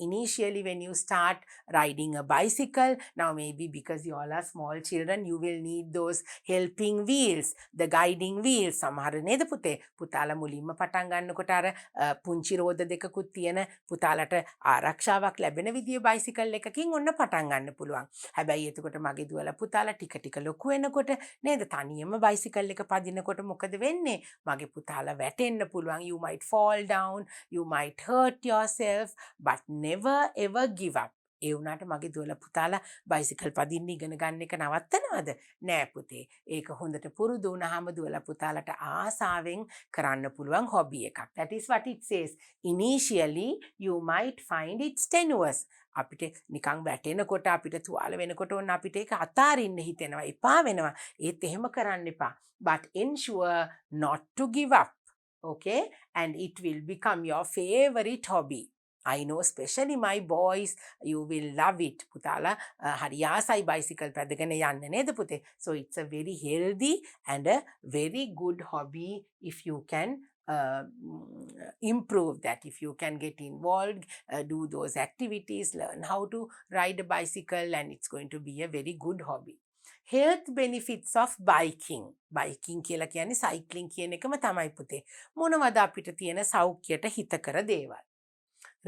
riding a bicycle, now maybe because you all are small children, you will need those helping wheels, the guiding wheels. සමහර නේද පුතේ? පුතාලා මුලින්ම පටන් ගන්නකොට අර පුංචි රෝද දෙකකුත් තියෙන පුතාලට ආරක්ෂාවක් ලැබෙන විදිය බයිසිකල් එකකින් ඔන්න පටන් ගන්න පුළුවන්. හැබැයි එතකොට මගේ දුවලා පුතාලා ටික ටික ලොකු වෙනකොට නේද තනියම බයිසිකල් එක පදිනකොට මොකද වෙන්නේ? මගේ පුතාලා වැටෙන්න පුළුවන්. You might fall down, you might hurt yourself, but never ever give up. ඒ වුණාට මගේ දුවලා පුතාලා බයිසිකල් පදින්න ඉගෙන ගන්න එක නවත්තනවද? නෑ පුතේ. ඒක හොඳට පුරුදු වුණාම දුවලා පුතාලට ආසාවෙන් කරන්න පුළුවන් හොබි එකක්. That is what it says. Initially you might find it strenuous. අපිට නිකන් වැටෙනකොට අපිට තුවාල වෙනකොට ඔන්න අපිට ඒක අතාරින්න හිතෙනවා එපා වෙනවා. ඒත් එහෙම කරන්න එපා. But ensure not to give up. Okay? And it will become your favorite hobby. I know especially my boys, you will love it. පුතාලා හරි ආසයි බයිසිකල් පැදගෙන යන්න නේද පුතේ? So it's a very healthy and a very good hobby if you can improve that. If you can get involved, do those activities, learn how to ride a bicycle, and it's going to be a very good hobby. Health benefits of biking. Biking කියලා කියන්නේ cycling කියන එකම තමයි පුතේ. මොනවද අපිට තියෙන සෞඛ්‍යයට හිතකර දේවල්?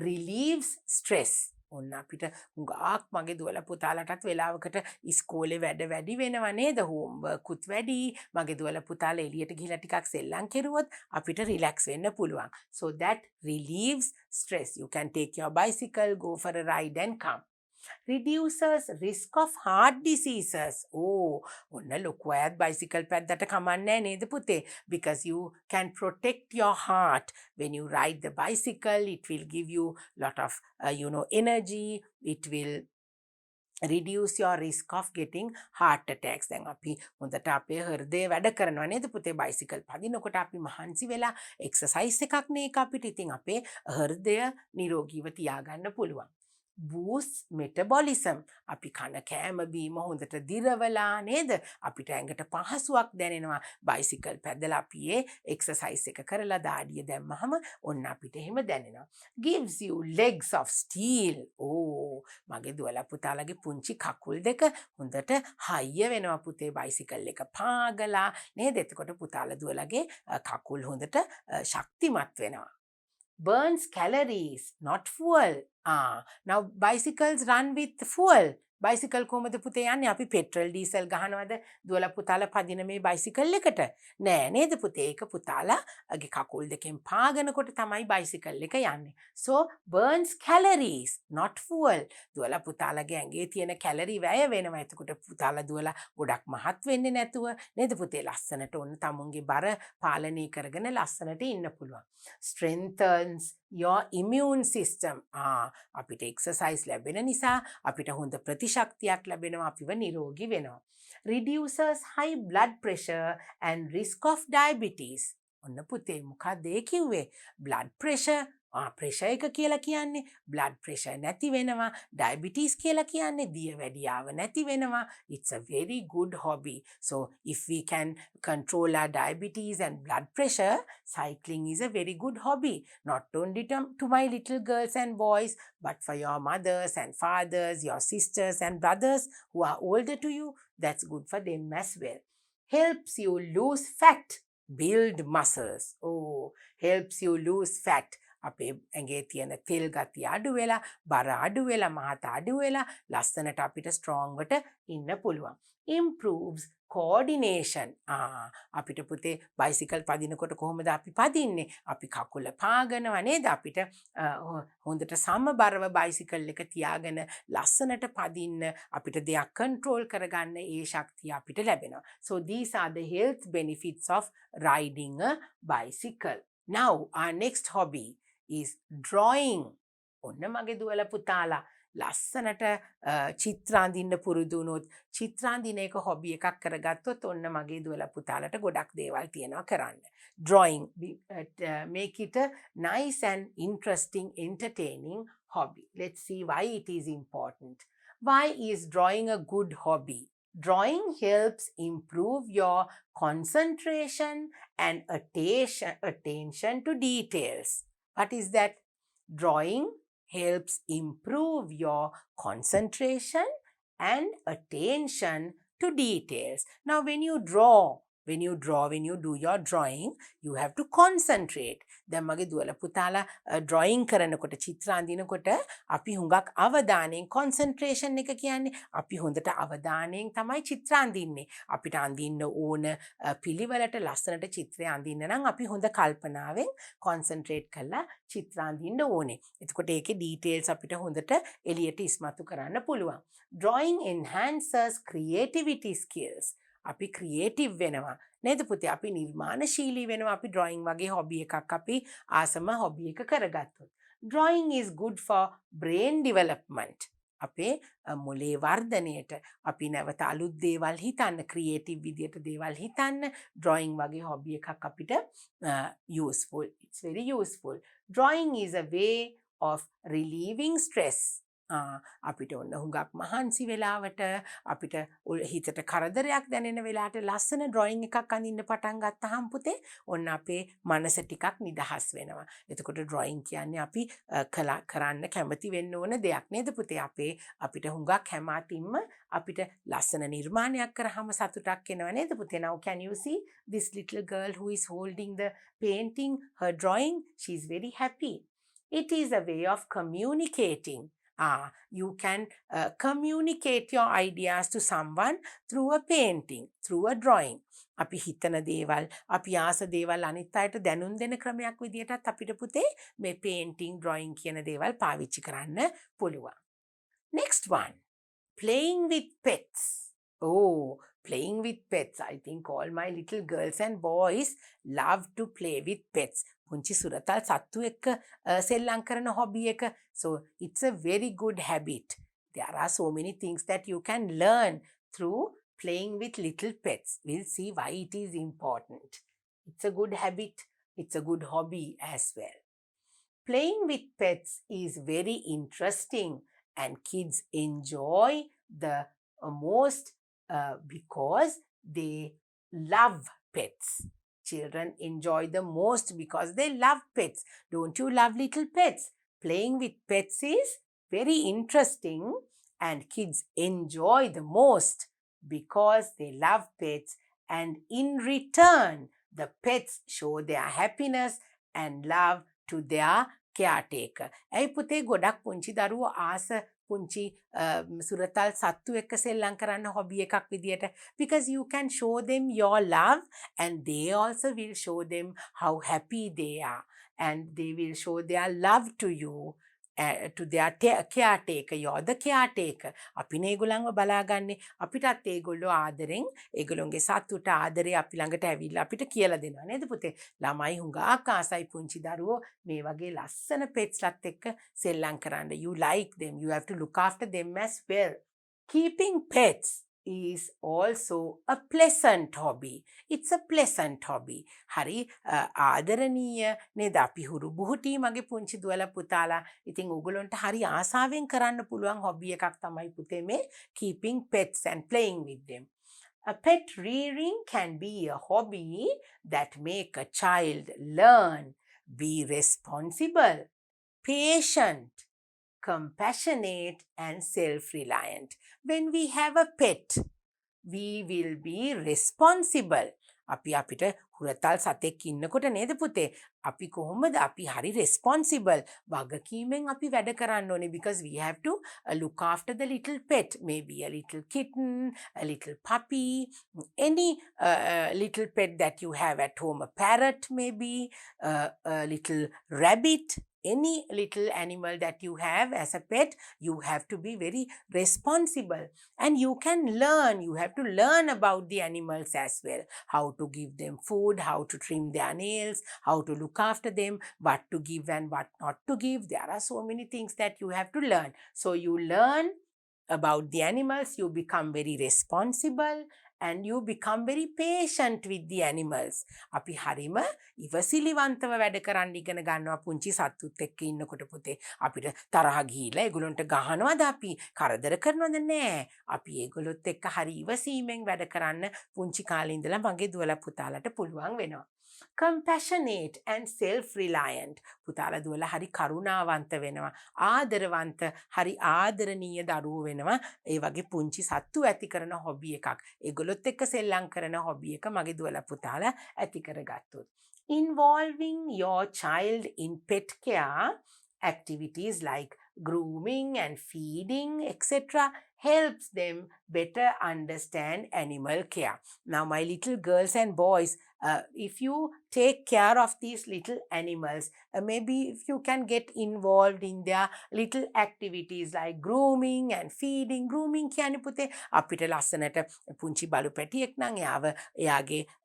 Relieves stress. ඔන්න අපිට හුඟක් මගේ දුවලා පුතාලටත් වෙලාවකට ඉස්කෝලේ වැඩ වැඩි වෙනවා නේද? homework උත් වැඩි. මගේ දුවලා පුතාලා එළියට ගිහලා ටිකක් සෙල්ලම් කෙරුවොත් අපිට relax වෙන්න පුළුවන්. So that relieves stress. You can take your bicycle, go for a ride and come. Reduces risk of heart diseases. ඔන්න ලොකු අයත් බයිසිකල් පැද්දට කමන්නේ නේද පුතේ? Because you can protect your heart. When you ride the bicycle, it will give you lot of energy. It will reduce your risk of getting heart attacks. දැන් අපි හොඳට අපේ හෘදය වැඩ කරනවා නේද පුතේ? බයිසිකල් පදිනකොට අපි මහන්සි වෙලා එක්සර්සයිස් එකක් නේ ඒක අපිට. ඉතින් අපේ හෘදය නිරෝගීව තියාගන්න පුළුවන්. Boosts metabolism. අපි කන කෑම බීම හොඳට දිරවලා නේද? අපිට ඇඟට පහසුවක් දැනෙනවා. බයිසිකල් පැදලා අපි ඒ එක්සර්සයිස් එක කරලා දාඩිය දැම්මහම ඔන්න අපිට එහෙම දැනෙනවා. Gives you legs of steel. මගේ දුවලා පුතාලගේ පුංචි කකුල් දෙක හොඳට හයිය වෙනවා පුතේ බයිසිකල් එක පාගලා නේද? එතකොට පුතාලා දුවලාගේ කකුල් හොඳට ශක්තිමත් වෙනවා. Burns calories, not fuel. Now bicycles run with fuel, bicycle කොහමද පුතේ යන්නේ? අපි පෙට්‍රල් ඩීසල් ගහනවද දුවලා පුතාලා පදින මේ බයිසිකල් එකට? නෑ නේද පුතේ? ඒක පුතාලාගේ කකුල් දෙකෙන් පාගනකොට තමයි බයිසිකල් එක යන්නේ. So burns calories, not fuel. දුවලා පුතාලාගේ ඇඟේ තියෙන කැලරි වැය වෙනවා. එතකොට පුතාලා දුවලා ගොඩක් මහත් වෙන්නේ නැතුව නේද පුතේ? ලස්සනට ඔන්න තමුන්ගේ බර පාලනය කරගෙන ලස්සනට ඉන්න පුළුවන්. Strengthens your immune system. අපිට එක්සර්සයිස් ලැබෙන නිසා අපිට හොඳ ප්‍රතිශක්තියක් ලැබෙනවා, අපිව නිරෝගී වෙනවා. Reduces high blood pressure and risk of diabetes. ඔන්න පුතේ මොකක්ද ඒ කිව්වේ? blood pressure. ප්‍රෙෂර් එක කියලා කියන්නේ blood pressure නැති වෙනවා. diabetes කියලා කියන්නේ දියවැඩියාව නැති වෙනවා. It's a very good hobby. So if we can control our diabetes and blood pressure, cycling is a very good hobby. Not only to my little girls and boys, but for your mothers and fathers, your sisters and brothers who are older to you. That's good for them as well. Helps you lose fat, build muscles. Helps you lose fat. අපේ ඇඟේ තියෙන තෙල් ගතිය අඩු වෙලා, බර අඩු වෙලා, මහත අඩු වෙලා ලස්සනට අපිට ස්ට්‍රෝංගට ඉන්න පුළුවන්. Improves coordination. අපිට පුතේ බයිසිකල් පදිනකොට කොහොමද අපි පදින්නේ? අපි කකුල පාගනවා නේද? අපිට හොඳට සමබරව බයිසිකල් එක තියාගෙන ලස්සනට පදින්න, අපිට දෙයක් කන්ට්‍රෝල් කරගන්න ඒ ශක්තිය අපිට ලැබෙනවා. So these are the health benefits of riding a bicycle. Now our next hobby is drawing. ඔන්න මගේ දුවලා පුතාලා ලස්සනට චිත්‍ර අඳින්න පුරුදු වුණොත්, චිත්‍ර අඳින එක හොබි එකක් කරගත්තොත් ඔන්න මගේ දුවලා පුතාලට ගොඩක් දේවල් තියෙනවා කරන්න. Drawing, make it a nice and interesting, entertaining hobby. Let's see why it is important. Why is drawing a good hobby? Drawing helps improve your concentration and attention to details. What is that? Drawing helps improve your concentration and attention to details. Now, when you do your drawing, you have to concentrate. දැන් මගේ දුවලා පුතාලා drawing කරනකොට, චිත්‍ර අඳිනකොට අපි හුඟක් අවධානයෙන්, concentration එක කියන්නේ අපි හොඳට අවධානයෙන් තමයි චිත්‍ර අඳින්නේ. අපිට අඳින්න ඕන පිළිවෙලට ලස්සනට චිත්‍රය අඳින්න නම් අපි හොඳ කල්පනාවෙන් concentrate කරලා චිත්‍ර අඳින්න ඕනේ. එතකොට ඒකේ details අපිට හොඳට එළියට ඉස්මතු කරන්න පුළුවන්. Drawing enhances creativity skills. අපි ක්‍රියේටිව් වෙනවා නේද පුතේ? අපි නිර්මාණශීලී වෙනවා. අපි ඩ්‍රොයින් වගේ හොබි එකක් අපි ආසම හොබි එක කරගත්තොත්. Drawing is good for brain development. අපේ මොලේ වර්ධනයට අපි නැවත අලුත් දේවල් හිතන්න, ක්‍රියේටිව් විදියට දේවල් හිතන්න ඩ්‍රොයින් වගේ හොබි එකක් අපිට useful. It's very useful. Drawing is a way of relieving stress. අපිට ඔන්න හුඟක් මහන්සි වෙලාවට, අපිට හිතට කරදරයක් දැනෙන වෙලාවට ලස්සන ඩ්‍රොයින් එකක් අඳින්න පටන් ගත්තාම පුතේ ඔන්න අපේ මනස ටිකක් නිදහස් වෙනවා. එතකොට ඩ්‍රොයින් කියන්නේ අපි කරන්න කැමති වෙන්න ඕන දෙයක් නේද පුතේ? අපිට හුඟක් හැම අතින්ම අපිට ලස්සන නිර්මාණයක් කරාම සතුටක් එනවා නේද පුතේ? Now can you see this little girl who is holding the painting, her drawing? She is very happy. It is a way of communicating. You can communicate your ideas to someone through a painting, through a drawing. අපි හිතන දේවල්, අපි ආස දේවල් අනිත් අයට දැනුම් දෙන ක්‍රමයක් විදියටත් අපිට පුතේ මේ painting, drawing කියන දේවල් පාවිච්චි කරන්න පුළුවන්. Next one, playing with pets. Playing with pets. I think all my little girls and boys love to play with pets. පුංචි සුරතල් සත්තු එක්ක සෙල්ලම් කරන හොබි එක. So it's a very good habit. There are so many things that you can learn through playing with little pets. We'll see why it is important. It's a good habit. It's a good hobby as well. Playing with pets is very interesting and kids enjoy the most because they love pets. Children enjoy the most because they love pets. Don't you love little pets? Playing with pets is very interesting and kids enjoy the most because they love pets, and in return the pets show their happiness and love to their caretaker. ඇයි පුතේ ගොඩක් පුංචි දරුවෝ ආස පුංචි සුරතල් සත්තු එක්ක සෙල්ලම් කරන්න හොබි එකක් විදියට? Because you can show them your love and they also will show them how happy they are, and they will show their love to you, to their caretaker. You're the caretaker. අපිනේ ඒගොල්ලන්ව බලාගන්නේ. අපිටත් ඒගොල්ලෝ ආදරෙන් ඒගොල්ලොන්ගේ සතුට ආදරේ අපි ළඟට ඇවිල්ලා අපිට කියලා දෙනවා නේද පුතේ? ළමයි හුඟක් ආසයි පුංචි දරුවෝ මේ වගේ ලස්සන petsලත් එක්ක සෙල්ලම් කරන්න. You like them. You have to look after them as well. Keeping pets is also a pleasant hobby. It's a pleasant hobby. හරි ආදරණීය නේද? අපි හුරු බුහුටි මගේ පුංචි දුවලා පුතාලා. ඉතින් ඕගොල්ලන්ට හරි ආසාවෙන් කරන්න පුළුවන් හොබි එකක් තමයි පුතේ මේ keeping pets and playing with them. A pet rearing can be a hobby that make a child learn, be responsible, patient, compassionate and self-reliant. When we have a pet, we will be responsible. අපි අපිට හුරතල් සතෙක් ඉන්නකොට නේද පුතේ? අපි කොහොමද අපි හරි responsible වගකීමෙන් අපි වැඩ කරන්න ඕනේ, because we have to look after the little pet, maybe a little kitten, a little puppy, any little pet that you have at home, a parrot maybe, a little rabbit, any little animal that you have as a pet. You have to be very responsible, and you can learn. You have to learn about the animals as well, how to give them food, how to trim their nails, how to look after them, what to give and what not to give. There are so many things that you have to learn. So you learn about the animals, you become very responsible, and you become very patient with the animals. අපි හරිම ඉවසිලිවන්තව වැඩ කරන්න ඉගෙන ගන්නවා පුංචි සත්තුත් එක්ක ඉන්නකොට පුතේ. අපිට තරහ ගිහිලා ඒගොල්ලන්ට ගහනවද අපි? කරදර කරනවද? නෑ. අපි ඒගොල්ලොත් එක්ක හරි ඉවසීමෙන් වැඩ කරන්න පුංචි කාලේ ඉඳලා මගේ දුවලා පුතාලට පුළුවන් වෙනවා. Compassionate and self-reliant. පුතාලා දුවලා හරි කරුණාවන්ත වෙනවා. ආදරවන්ත, හරි ආදරණීය දරුවෝ වෙනවා. ඒ වගේ පුංචි සත්තු ඇති කරන හොබි එකක්. ඒගොල්ලොත් එක්ක සෙල්ලම් කරන හොබි එක මගේ දුවලා පුතාලා ඇති කරගත්තොත්. Involving your child in pet care activities like grooming and feeding, etc., helps them better understand animal care. Now, my little girls and boys, if you take care of these little animals, maybe if you can get involved in their little activities like grooming and feeding. Grooming කියන්නේ පුතේ අපිට ලස්සනට පුංචි බලු පැටියෙක් නම්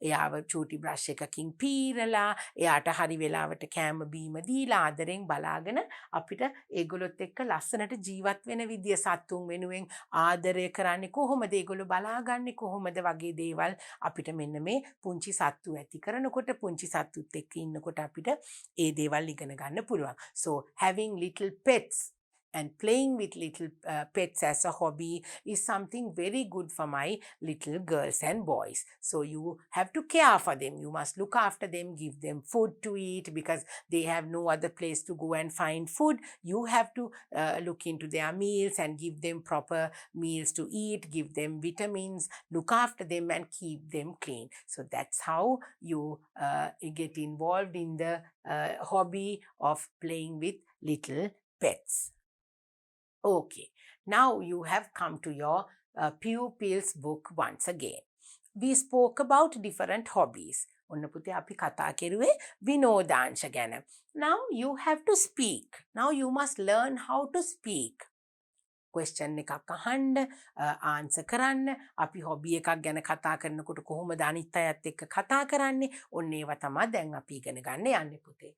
එයාව චූටි brush එකකින් පීරලා එයාට හරි වෙලාවට කෑම බීම දීලා ආදරෙන් බලාගෙන අපිට ඒගොල්ලොත් එක්ක ලස්සනට ජීවත් වෙන විදිය, සතුන් වෙනුවෙන් ආදරය කරන්නේ කොහොමද, ඒගොල්ලෝ බලාගන්නේ කොහොමද වගේ දේවල් අපිට මෙන්න මේ පුංචි සත්තු ඇති කරනකොට, පුංචි සත්තුත් එක්ක ඉන්නකොට අපිට ඒ දේවල් ඉගෙන ගන්න පුළුවන්. So having little pets and playing with little pets as a hobby is something very good for my little girls and boys. So you have to care for them. You must look after them, give them food to eat, because they have no other place to go and find food. You have to look into their meals and give them proper meals to eat, give them vitamins, look after them and keep them clean. So that's how you get involved in the hobby of playing with little pets. Okay, now you have come to your pupils book once again. We spoke about different hobbies. ඔන්න පුතේ අපි කතා කරුවේ විනෝදාංශ ගැන. Now you have to speak. Now you must learn how to speak. question එකක් අහන්න, answer කරන්න. අපි hobby එකක් ගැන කතා කරනකොට කොහොමද අනිත් අයත් එක්ක කතා කරන්නේ? ඔන්න ඒවා තමයි දැන් අපි ඉගෙන ගන්න යන්නේ පුතේ.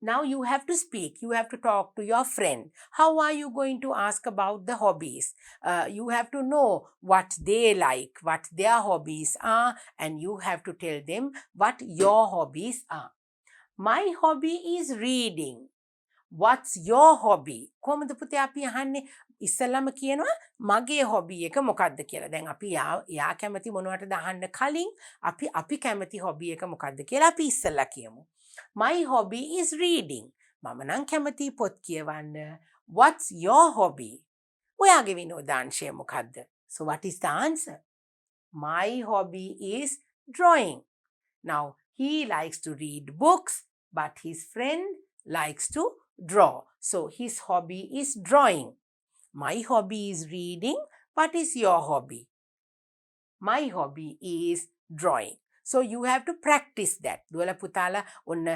Now you have to speak. You have to talk to your friend. How are you going to ask about the hobbies? You have to know what they like, what their hobbies are, and you have to tell them what your hobbies are. My hobby is reading. What's your hobby? කොහොමද පුතේ අපි අහන්නේ? ඉස්සෙල්ලාම කියනවා මගේ hobby එක මොකක්ද කියලා. දැන් අපි යා කැමති මොනවටද අහන්න කලින් අපි කැමති hobby එක මොකක්ද කියලා අපි ඉස්සෙල්ලා කියමු. My hobby is reading. මම නම් කැමති පොත් කියවන්න. What's your hobby? ඔයාගේ විනෝදාංශය මොකක්ද? So what is the answer? My hobby is drawing. Now he likes to read books, but his friend likes to draw. So his hobby is drawing. My hobby is reading. What is your hobby? My hobby is drawing. So you have to practice that. දුවලා පුතාලා ඔන්න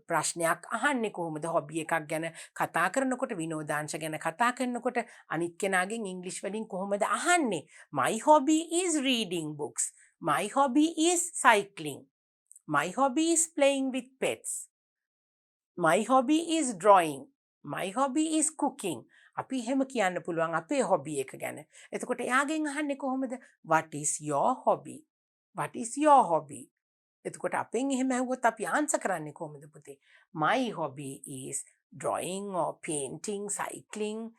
ප්‍රශ්නයක් අහන්නේ කොහොමද hobby එකක් ගැන කතා කරනකොට විනෝදාංශ ගැන කතා කරනකොට අනිත් කෙනාගෙන් ඉංග්‍රීසි වලින් කොහොමද අහන්නේ? My hobby is reading books. My hobby is cycling. My hobby is playing with pets. My hobby is drawing. My hobby is cooking. අපි එහෙම කියන්න පුළුවන් අපේ හොබි එක ගැන. එතකොට එයාගෙන් අහන්නේ කොහොමද? What is your hobby? What is your hobby? එතකොට අපෙන් එහෙම ඇහුවොත් අපි ආන්සර් කරන්නේ කොහොමද පුතේ? My hobby is drawing or painting, cycling,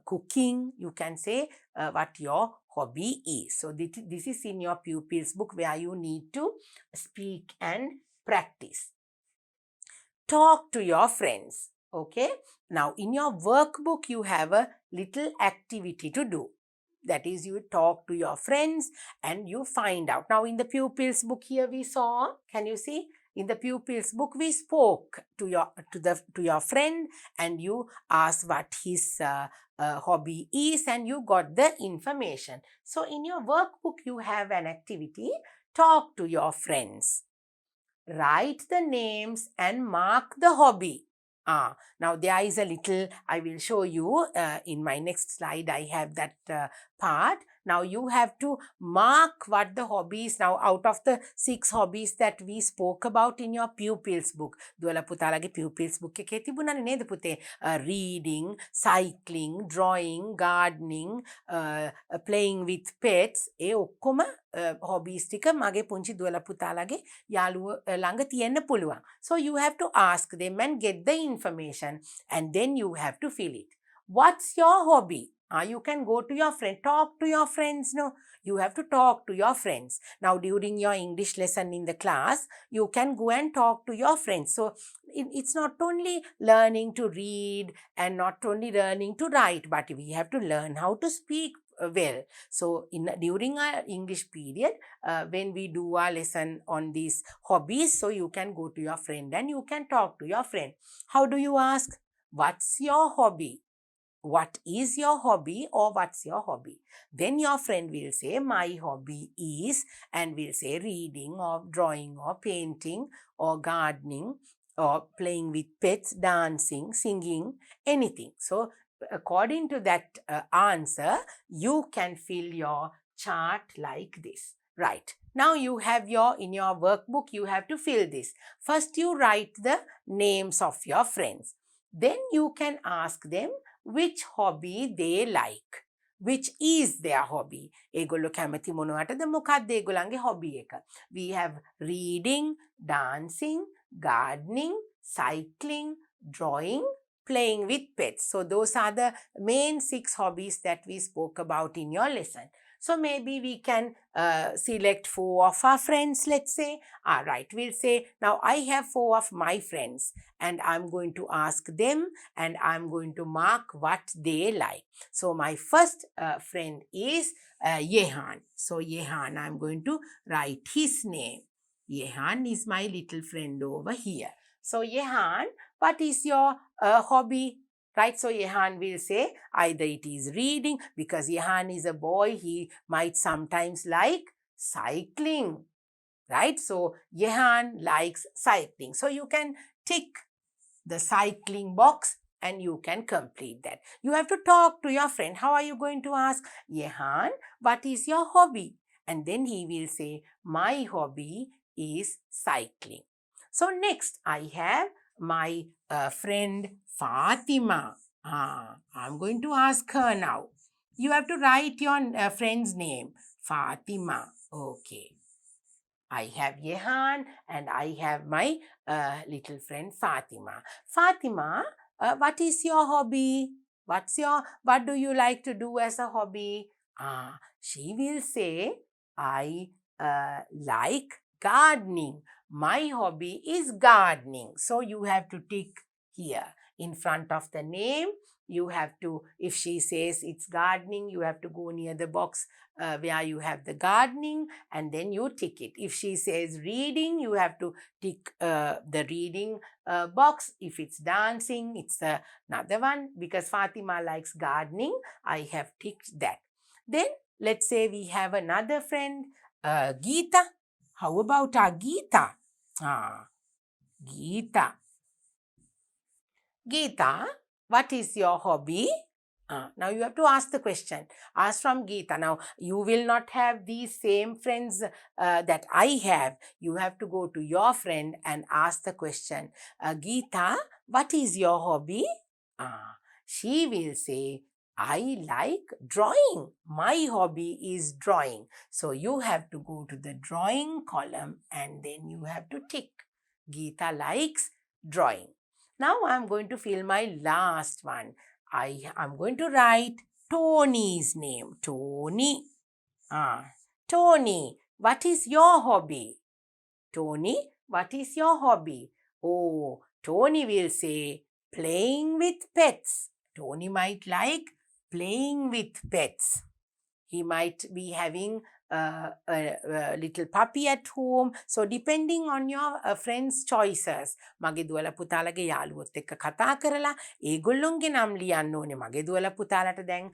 cooking. You can say what your hobby is. So this is in your pupils book where you need to speak and practice. Talk to your friends. Okay. Now in your workbook, you have a little activity to do. That is, you talk to your friends and you find out. Now in the pupils book here we saw, can you see? In the pupils book we spoke to your friend and you asked what his hobby is and you got the information. So in your workbook you have an activity, talk to your friends. Write the names and mark the hobby. Now there is a little, I will show you in my next slide. I have that part. Now you have to mark what the hobbies, now out of the 6 hobbies that we spoke about in your pupils book. දුවලා පුතාලගේ pupils book එකේ තිබුණානේ නේද පුතේ? Reading, cycling, drawing, gardening, playing with pets. ඒ ඔක්කොම hobbies ටික මගේ පුංචි දුවලා පුතාලගේ යාළුවෝ ළඟ තියෙන්න පුළුවන්. So you have to ask them and get the information and then you have to fill it. What's your hobby? You can go to your friend, talk to your friends. No, you have to talk to your friends. Now during your English lesson in the class, you can go and talk to your friends. So it's not only learning to read and not only learning to write, but we have to learn how to speak well. So during our English period, when we do our lesson on these hobbies, so you can go to your friend and you can talk to your friend. How do you ask? What's your hobby? What is your hobby or what's your hobby? Then your friend will say, my hobby is, and will say reading or drawing or painting or gardening or playing with pets, dancing, singing, anything. So according to that answer, you can fill your chart like this. Right. Now you have in your workbook, you have to fill this. First you write the names of your friends. Then you can ask them which hobby they like. Which is their hobby. ඒගොල්ලෝ කැමති මොනවටද? මොකක්ද ඒගොල්ලන්ගේ hobby එක? We have reading, dancing, gardening, cycling, drawing, playing with pets. So those are the main 6 hobbies that we spoke about in your lesson. So maybe we can select 4 of our friends, let's say. Right, we'll say, now I have 4 of my friends and I'm going to ask them and I'm going to mark what they like. So my first friend is Yehan. So Yehan, I'm going to write his name. Yehan is my little friend over here. So Yehan, what is your hobby? Right, so Yehan will say either it is reading, because Yehan is a boy, he might sometimes like cycling. Right, so Yehan likes cycling. So you can tick the cycling box and you can complete that. You have to talk to your friend. How are you going to ask, Yehan, what is your hobby? And then he will say, my hobby is cycling. So next I have my friend Fatima. I'm going to ask her now. You have to write your friend's name. Fatima. Okay. I have Yehan and I have my little friend Fatima. Fatima, what is your hobby? What do you like to do as a hobby? She will say, I like gardening. My hobby is gardening. So you have to tick here. In front of the name, you have to, if she says it's gardening, you have to go near the box where you have the gardening, and then you tick it. If she says reading, you have to tick the reading box. If it's dancing, it's another one. Because Fatima likes gardening, I have ticked that. Then let's say we have another friend, Geeta. How about our Geeta? Geeta. Geeta, what is your hobby? Now you have to ask the question. Ask from Geeta. Now you will not have these same friends that I have. You have to go to your friend and ask the question. Geeta, what is your hobby? She will say, I like drawing. My hobby is drawing. So you have to go to the drawing column and then you have to tick. Geeta likes drawing. Now I'm going to fill my last one. I'm going to write Tony's name. Tony. Tony, what is your hobby? Tony, what is your hobby? Oh, Tony will say playing with pets. Tony might like playing with pets. He might be having a little puppy at home. So depending on your friends' choices, මගේ දුවලා පුතාලගේ යාළුවොත් එක්ක කතා කරලා ඒගොල්ලොන්ගේ නම් ලියන්න ඕනේ. මගේ දුවලා පුතාලට දැන්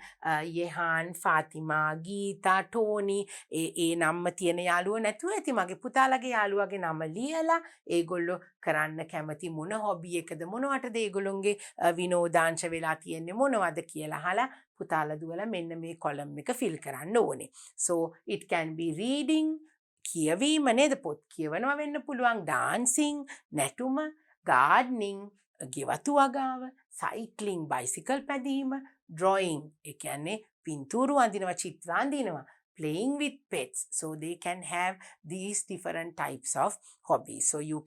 යෙහාන්, ෆාතිමා, ගීතා, ටෝනි ඒ නම්ම තියෙන යාළුවෝ නැතුව ඇති. මගේ පුතාලගේ යාළුවගේ නම ලියලා ඒගොල්ලෝ කරන්න කැමති මොන හොබි එකද මොනවටද ඒගොල්ලොන්ගේ විනෝදාංශ වෙලා තියෙන්නේ මොනවද කියලා අහලා පුතාලා දුවලා මෙන්න මේ කොලම් එක ෆිල් කරන්න ඕනේ. So it can be reading, කියවීම නේද, පොත් කියවනවා වෙන්න පුළුවන්, dancing, නැටුම, gardening, ගෙවතු වගාව, cycling, bicycle පැදීම, drawing, ඒ කියන්නේ පින්තූරු අඳිනවා, චිත්‍ර අඳිනවා, playing with pets. So they can have these different types of hobbies. So you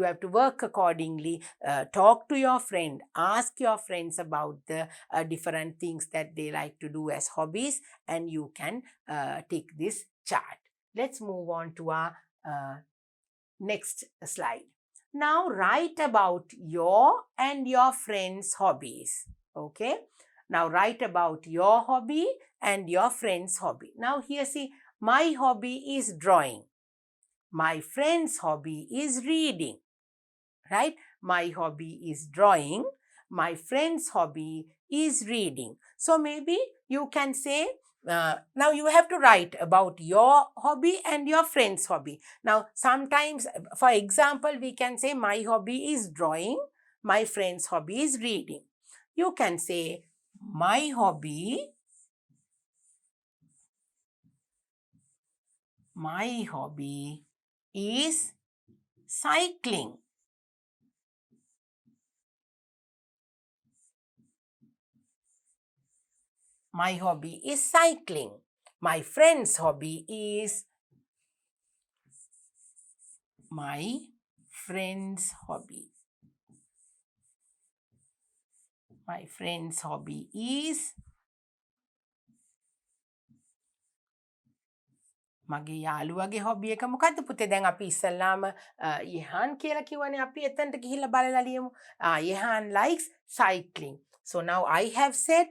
have to work accordingly, talk to your friend, ask your friends about the different things that they like to do as hobbies, and you can tick this chart. Let's move on to our next slide. Now write about your and your friends' hobbies. Okay? Now write about your hobby and your friend's hobby. Now here see, my hobby is drawing. My friend's hobby is reading. Right? My hobby is drawing. My friend's hobby is reading. So maybe you can say, now you have to write about your hobby and your friend's hobby. Now sometimes, for example, we can say my hobby is drawing. My friend's hobby is reading. You can say, my hobby is cycling. My hobby is cycling. My friend's hobby is my friend's hobby. My friend's hobby is මගේ යාළුවගේ hobby එක මොකද්ද පුතේ? දැන් අපි ඉස්සල්ලාම යෙහාන් කියලා කිව්වනේ, අපි එතනට ගිහිල්ලා බලලා ලියමු. යෙහාන් likes cycling. So now I have said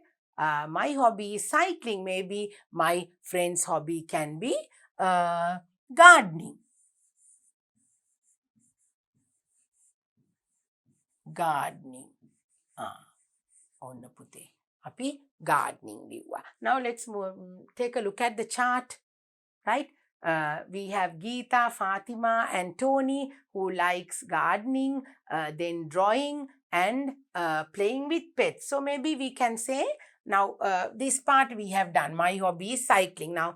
my hobby is cycling. Maybe my friend's hobby can be gardening. Gardening. ඔන්න පුතේ. අපි gardening ලිව්වා. Now let's take a look at the chart. Right? We have Geeta, Fatima, and Tony who likes gardening, then drawing and playing with pets. So maybe we can say, now this part we have done. My hobby is cycling. Now,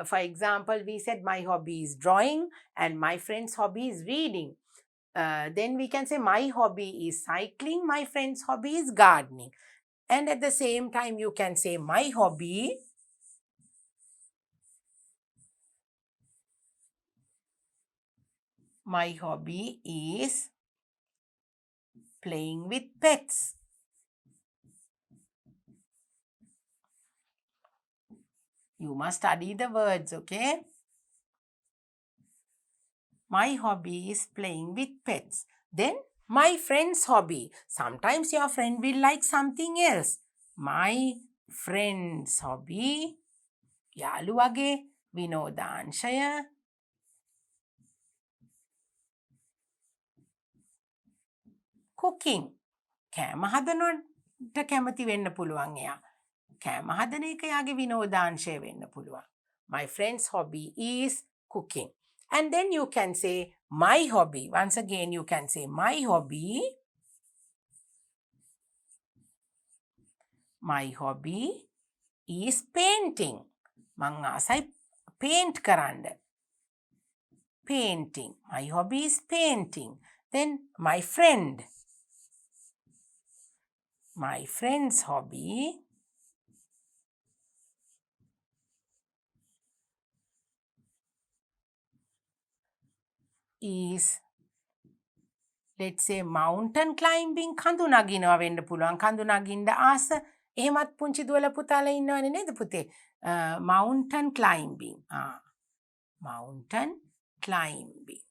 for example, we said my hobby is drawing and my friend's hobby is reading. Then we can say my hobby is cycling, my friend's hobby is gardening. And at the same time, you can say my hobby is playing with pets. You must study the words, okay? My hobby is playing with pets. Then My friend's hobby. Sometimes your friend will like something else. My friend's hobby. යාළුවගේ විනෝදාංශය. Cooking. කෑම හදනවට කැමති වෙන්න පුළුවන් එයා. කෑම හදන එක යාගේ විනෝදාංශය වෙන්න පුළුවන්. My friend's hobby is cooking. And then you can say my hobby. Once again you can say my hobby. My hobby is painting. මං ආසයි paint කරන්න. Painting. My hobby is painting. Then my friend's hobby is, let's say, mountain climbing. කඳු නගිනවා වෙන්න පුළුවන්. කඳු නගින්න ආස. එහෙමත් පුංචි දුවලා පුතාලා ඉන්නවනේ නේද පුතේ? Mountain climbing. Mountain climbing.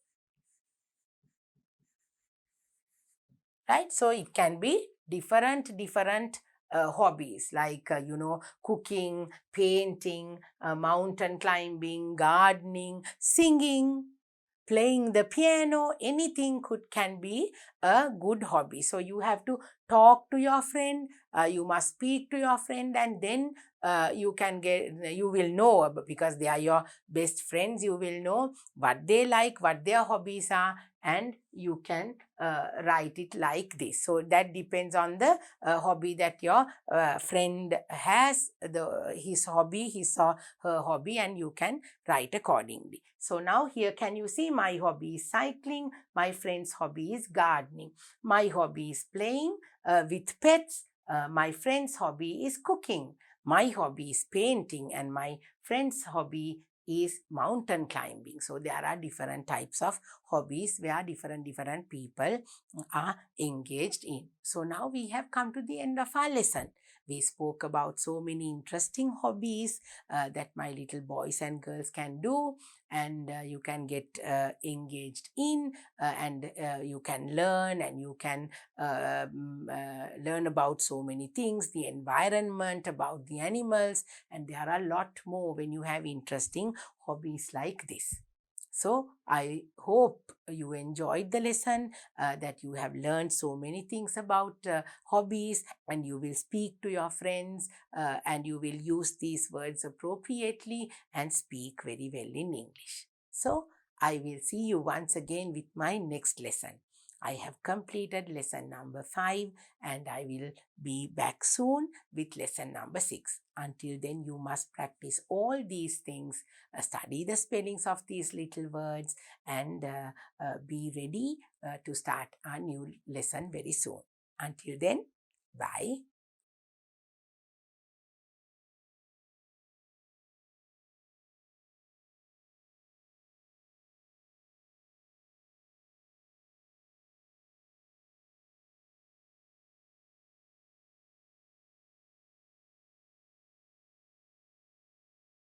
Right? So it can be different hobbies like cooking, painting, mountain climbing, gardening, singing, playing the piano. Anything can be a good hobby. So you have to talk to your friend, you must speak to your friend, and then you will know, because they are your best friends, you will know what they like, what their hobbies are, and you can write it like this. So that depends on the hobby that your friend has, his hobby, his or her hobby, and you can write accordingly. So now here can you see my hobby is cycling, my friend's hobby is gardening, my hobby is playing with pets, my friend's hobby is cooking, my hobby is painting, and my friend's hobby is mountain climbing. So there are different types of hobbies where different people are engaged in. So now we have come to the end of our lesson. We spoke about so many interesting hobbies that my little boys and girls can do, and you can get engaged in, and you can learn, and you can learn about so many things, the environment, about the animals, and there are a lot more when you have interesting hobbies like this. So I hope you enjoyed the lesson, that you have learned so many things about hobbies, and you will speak to your friends, and you will use these words appropriately and speak very well in English. So I will see you once again with my next lesson. I have completed lesson number 5, and I will be back soon with lesson number 6. Until then, you must practice all these things, study the spellings of these little words, and be ready to start a new lesson very soon. Until then, bye.